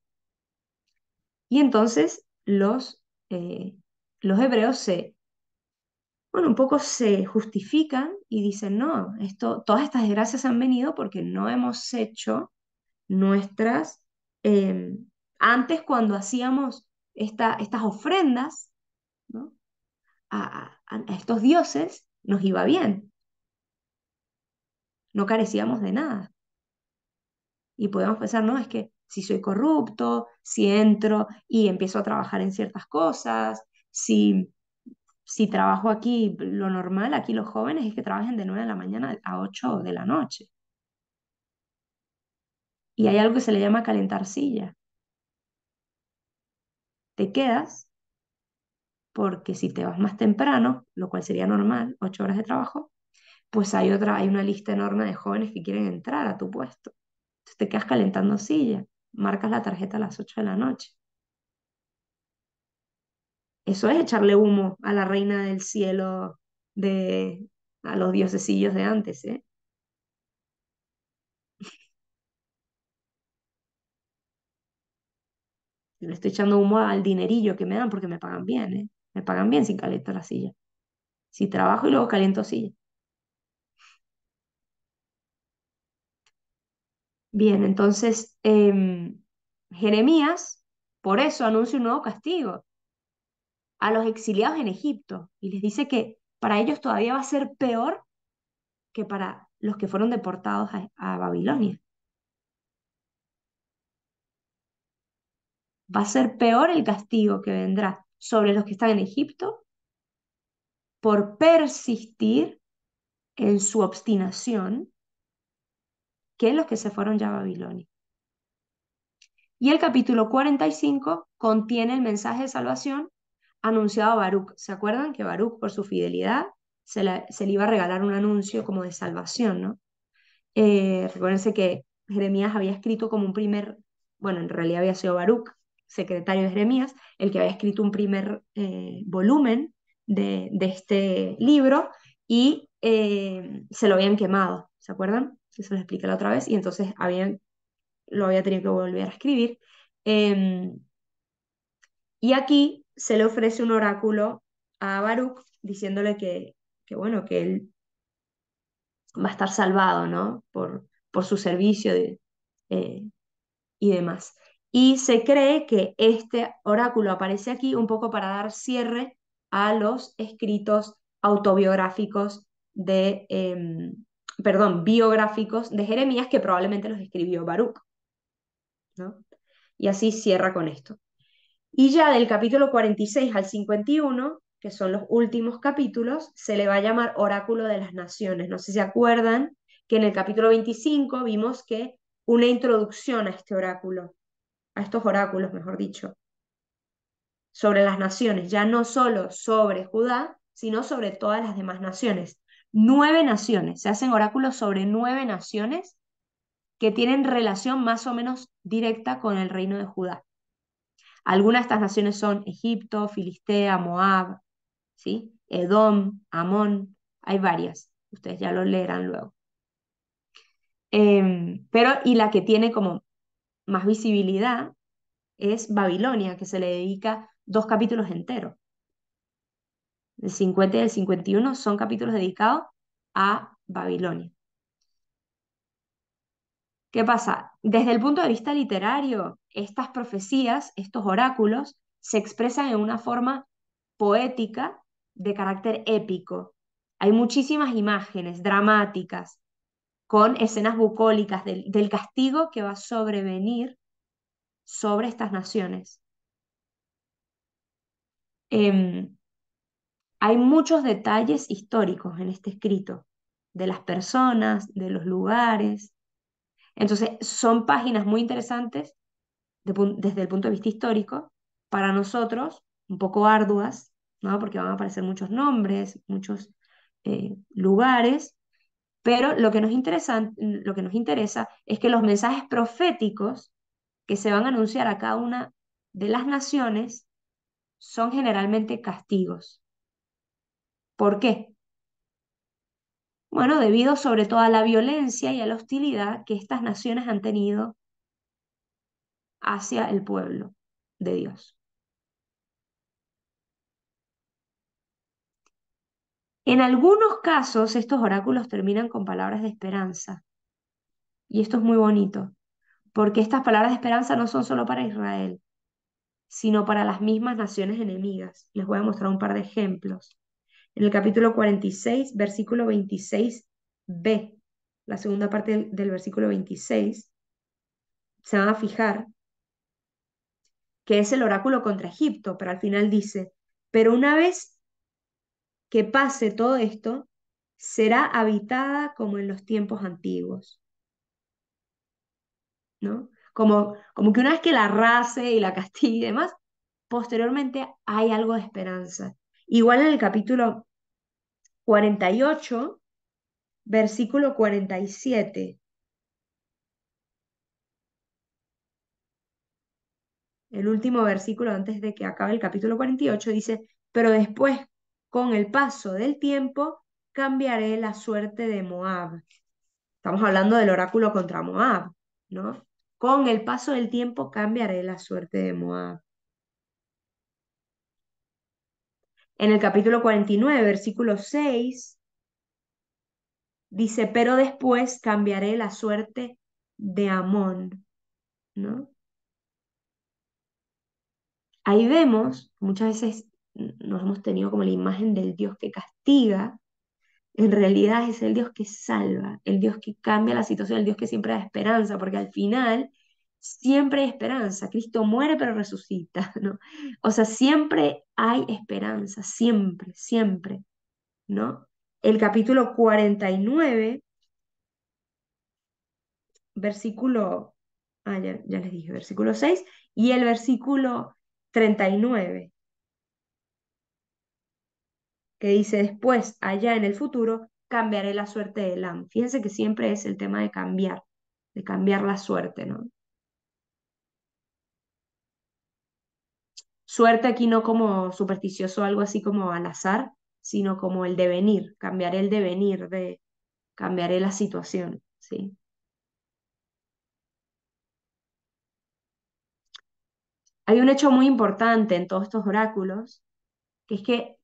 y entonces los hebreos bueno, un poco se justifican y dicen, no, todas estas desgracias han venido porque no hemos hecho nuestras, eh, antes cuando hacíamos estas ofrendas, ¿no? A estos dioses, nos iba bien, no carecíamos de nada. Y podemos pensar, no, es que si soy corrupto, si entro y empiezo a trabajar en ciertas cosas, si trabajo aquí, lo normal aquí los jóvenes es que trabajen de 9 de la mañana a 8 de la noche. Y hay algo que se le llama calentar silla. Te quedas porque si te vas más temprano, lo cual sería normal, 8 horas de trabajo, pues hay una lista enorme de jóvenes que quieren entrar a tu puesto. Entonces te quedas calentando silla, marcas la tarjeta a las 8 de la noche. Eso es echarle humo a la reina del cielo, de, a los diosesillos de antes, ¿eh? Le estoy echando humo al dinerillo que me dan porque me pagan bien, ¿eh? Me pagan bien si caliento la silla. Si trabajo y luego caliento silla. Bien, entonces Jeremías por eso anuncia un nuevo castigo a los exiliados en Egipto y les dice que para ellos todavía va a ser peor que para los que fueron deportados a Babilonia. Va a ser peor el castigo que vendrá sobre los que están en Egipto por persistir en su obstinación que los que se fueron ya a Babilonia. Y el capítulo 45 contiene el mensaje de salvación anunciado a Baruch. ¿Se acuerdan que Baruch, por su fidelidad, se le iba a regalar un anuncio como de salvación, ¿no? Recuérdense que Jeremías había escrito como un primer, bueno, en realidad había sido Baruch, secretario de Jeremías, el que había escrito un primer volumen de este libro y se lo habían quemado, ¿se acuerdan? Eso lo expliqué la otra vez y entonces lo había tenido que volver a escribir. Eh, y aquí se le ofrece un oráculo a Baruch diciéndole bueno, que él va a estar salvado, ¿no? Por su servicio eh, y demás. Y se cree que este oráculo aparece aquí un poco para dar cierre a los escritos autobiográficos perdón, biográficos de Jeremías que probablemente los escribió Baruch, ¿no? Y así cierra con esto. Y ya del capítulo 46 al 51, que son los últimos capítulos, se le va a llamar Oráculo de las Naciones. No sé si se acuerdan que en el capítulo 25 vimos que una introducción a este oráculo, a estos oráculos, mejor dicho, sobre las naciones, ya no solo sobre Judá, sino sobre todas las demás naciones. 9 naciones, se hacen oráculos sobre 9 naciones que tienen relación más o menos directa con el reino de Judá. Algunas de estas naciones son Egipto, Filistea, Moab, ¿sí? Edom, Amón, hay varias, ustedes ya lo leerán luego. Pero, y la que tiene como más visibilidad es Babilonia, que se le dedica 2 capítulos enteros. El 50 y el 51 son capítulos dedicados a Babilonia. ¿Qué pasa? Desde el punto de vista literario, estas profecías, estos oráculos, se expresan en una forma poética de carácter épico. Hay muchísimas imágenes dramáticas con escenas bucólicas del castigo que va a sobrevenir sobre estas naciones. Em, Hay muchos detalles históricos en este escrito, de las personas, de los lugares. Entonces, son páginas muy interesantes desde el punto de vista histórico, para nosotros, un poco arduas, ¿no? Porque van a aparecer muchos nombres, muchos lugares, pero lo que nos interesa es que los mensajes proféticos que se van a anunciar a cada una de las naciones son generalmente castigos. ¿Por qué? Bueno, debido sobre todo a la violencia y a la hostilidad que estas naciones han tenido hacia el pueblo de Dios. En algunos casos, estos oráculos terminan con palabras de esperanza. Y esto es muy bonito, porque estas palabras de esperanza no son solo para Israel, sino para las mismas naciones enemigas. Les voy a mostrar un par de ejemplos. En el capítulo 46, versículo 26b, la segunda parte del versículo 26, se van a fijar que es el oráculo contra Egipto, pero al final dice, pero una vez que pase todo esto, será habitada como en los tiempos antiguos, ¿no? Como que una vez que la arrase y la castigue y demás, posteriormente hay algo de esperanza. Igual en el capítulo 48, versículo 47, el último versículo antes de que acabe el capítulo 48, dice, pero después, con el paso del tiempo, cambiaré la suerte de Moab. Estamos hablando del oráculo contra Moab, ¿no? Con el paso del tiempo cambiaré la suerte de Moab. En el capítulo 49, versículo 6, dice, pero después cambiaré la suerte de Amón, ¿no? Ahí vemos, muchas veces nos hemos tenido como la imagen del Dios que castiga, en realidad es el Dios que salva, el Dios que cambia la situación, el Dios que siempre da esperanza, porque al final siempre hay esperanza. Cristo muere pero resucita, ¿no? O sea, siempre hay esperanza, siempre, siempre, ¿no? El capítulo 49, versículo, ya les dije, versículo 6, y el versículo 39, que dice después, allá en el futuro, cambiaré la suerte de Elam. Fíjense que siempre es el tema de cambiar la suerte, ¿no? Suerte aquí no como supersticioso, algo así como al azar, sino como el devenir, cambiaré el devenir, cambiaré la situación, ¿sí? Hay un hecho muy importante en todos estos oráculos, que es que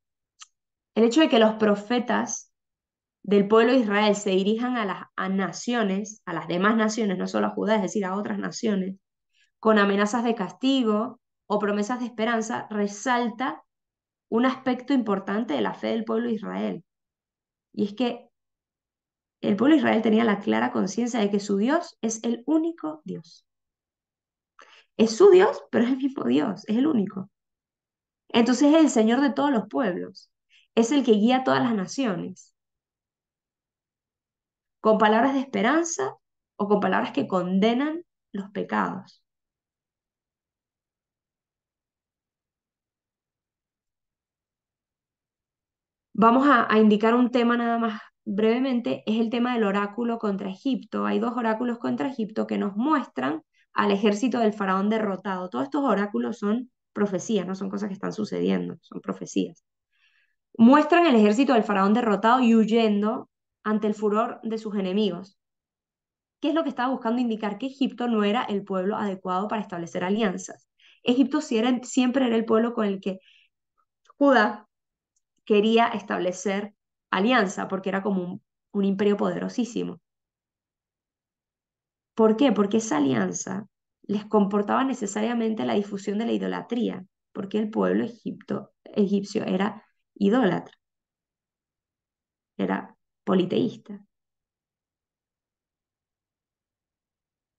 el hecho de que los profetas del pueblo de Israel se dirijan a las naciones, a las demás naciones, no solo a Judá, es decir, a otras naciones, con amenazas de castigo o promesas de esperanza, resalta un aspecto importante de la fe del pueblo de Israel. Y es que el pueblo de Israel tenía la clara conciencia de que su Dios es el único Dios. Es su Dios, pero es el mismo Dios, es el único. Entonces es el Señor de todos los pueblos, es el que guía a todas las naciones, con palabras de esperanza o con palabras que condenan los pecados. Vamos a indicar un tema nada más brevemente, es el tema del oráculo contra Egipto. Hay 2 oráculos contra Egipto que nos muestran al ejército del faraón derrotado. Todos estos oráculos son profecías, no son cosas que están sucediendo, son profecías. Muestran el ejército del faraón derrotado y huyendo ante el furor de sus enemigos. ¿Qué es lo que estaba buscando indicar? Que Egipto no era el pueblo adecuado para establecer alianzas. Egipto siempre era el pueblo con el que Judá quería establecer alianza, porque era como un imperio poderosísimo. ¿Por qué? Porque esa alianza les comportaba necesariamente la difusión de la idolatría, porque el pueblo egipcio era idólatra, era politeísta.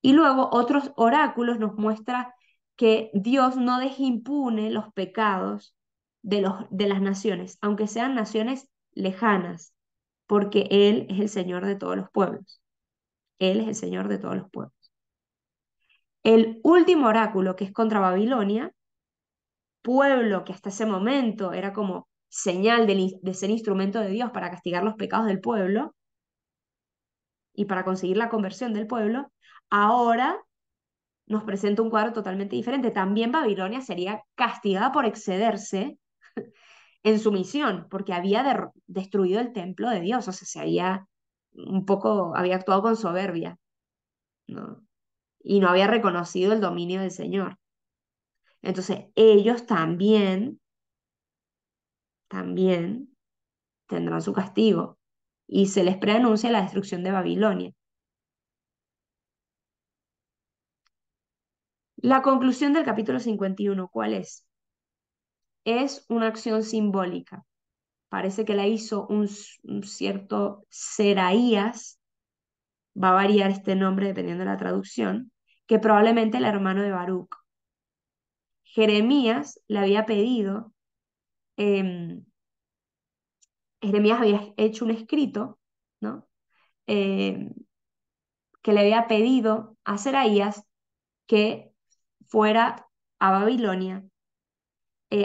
Y luego otros oráculos nos muestran que Dios no deja impune los pecados de las naciones, aunque sean naciones lejanas, porque Él es el Señor de todos los pueblos. Él es el Señor de todos los pueblos. El último oráculo, que es contra Babilonia, pueblo que hasta ese momento era como señal de ser instrumento de Dios para castigar los pecados del pueblo y para conseguir la conversión del pueblo, ahora nos presenta un cuadro totalmente diferente. También Babilonia sería castigada por excederse en su misión, porque había destruido el templo de Dios, o sea, había actuado con soberbia, ¿no? Y no había reconocido el dominio del Señor. Entonces, ellos también tendrán su castigo y se les preanuncia la destrucción de Babilonia. La conclusión del capítulo 51, ¿cuál es? Es una acción simbólica. Parece que la hizo un cierto Seraías, va a variar este nombre dependiendo de la traducción, que probablemente el hermano de Baruch. Jeremías le había pedido, em, Jeremías había hecho un escrito, ¿no? Em, que le había pedido a Seraías que fuera a Babilonia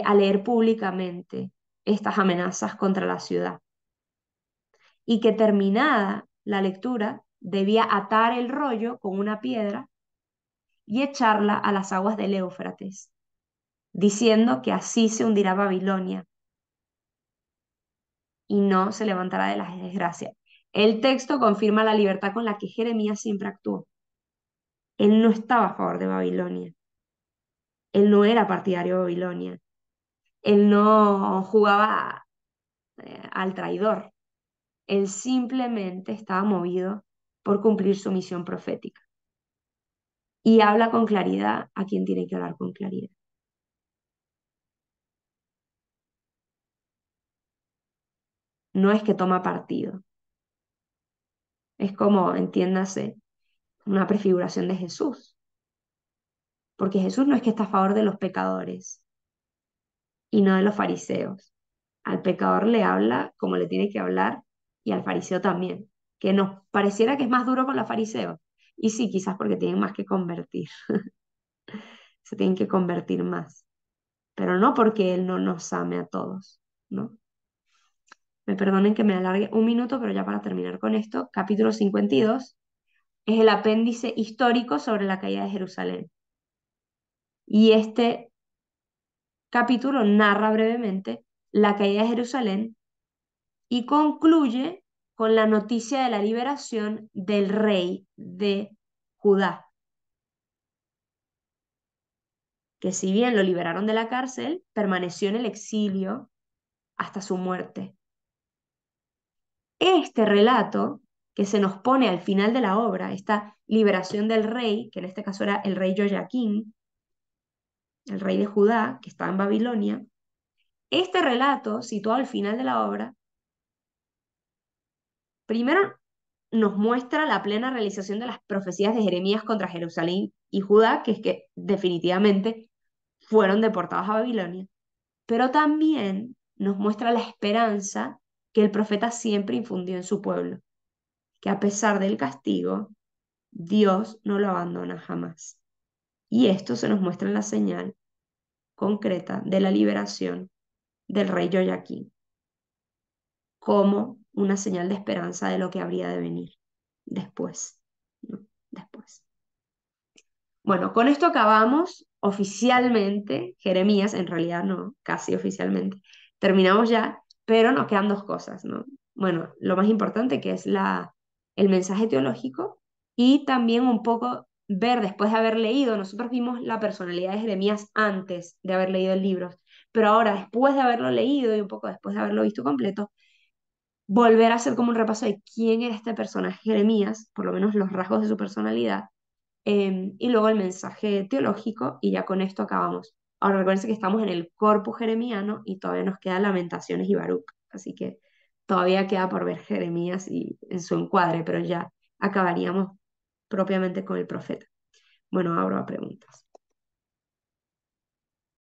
a leer públicamente estas amenazas contra la ciudad y que terminada la lectura debía atar el rollo con una piedra y echarla a las aguas del Éufrates, diciendo que así se hundirá Babilonia y no se levantará de las desgracias. El texto confirma la libertad con la que Jeremías siempre actuó. Él no estaba a favor de Babilonia, él no era partidario de Babilonia, él no jugaba al traidor, él simplemente estaba movido por cumplir su misión profética. Y habla con claridad a quien tiene que hablar con claridad. No es que toma partido, es como, entiéndase, una prefiguración de Jesús. Porque Jesús no es que está a favor de los pecadores y no de los fariseos. Al pecador le habla como le tiene que hablar y al fariseo también. Que nos pareciera que es más duro con los fariseos. Y sí, quizás porque tienen más que convertir. Se tienen que convertir más. Pero no porque Él no nos ame a todos, ¿no? Me perdonen que me alargue un minuto, pero ya para terminar con esto, capítulo 52 es el apéndice histórico sobre la caída de Jerusalén. Y este capítulo narra brevemente la caída de Jerusalén y concluye con la noticia de la liberación del rey de Judá, que si bien lo liberaron de la cárcel, permaneció en el exilio hasta su muerte. Este relato que se nos pone al final de la obra, esta liberación del rey, que en este caso era el rey Joaquín, el rey de Judá, que estaba en Babilonia, este relato, situado al final de la obra, primero nos muestra la plena realización de las profecías de Jeremías contra Jerusalén y Judá, que es que definitivamente fueron deportados a Babilonia, pero también nos muestra la esperanza que el profeta siempre infundió en su pueblo, que a pesar del castigo, Dios no lo abandona jamás. Y esto se nos muestra en la señal concreta de la liberación del rey Joaquín, como una señal de esperanza de lo que habría de venir después, ¿no? Después. Bueno, con esto acabamos oficialmente, Jeremías, en realidad no, casi oficialmente. Terminamos ya, pero nos quedan dos cosas, ¿no? Bueno, lo más importante que es el mensaje teológico y también un poco ver después de haber leído, nosotros vimos la personalidad de Jeremías antes de haber leído el libro, pero ahora después de haberlo leído y un poco después de haberlo visto completo, volver a hacer como un repaso de quién era este personaje Jeremías, por lo menos los rasgos de su personalidad, y luego el mensaje teológico, y ya con esto acabamos. Ahora recuerden que estamos en el corpus jeremiano y todavía nos quedan Lamentaciones y Baruch, así que todavía queda por ver Jeremías y en su encuadre, pero ya acabaríamos propiamente con el profeta. Bueno, abro a preguntas.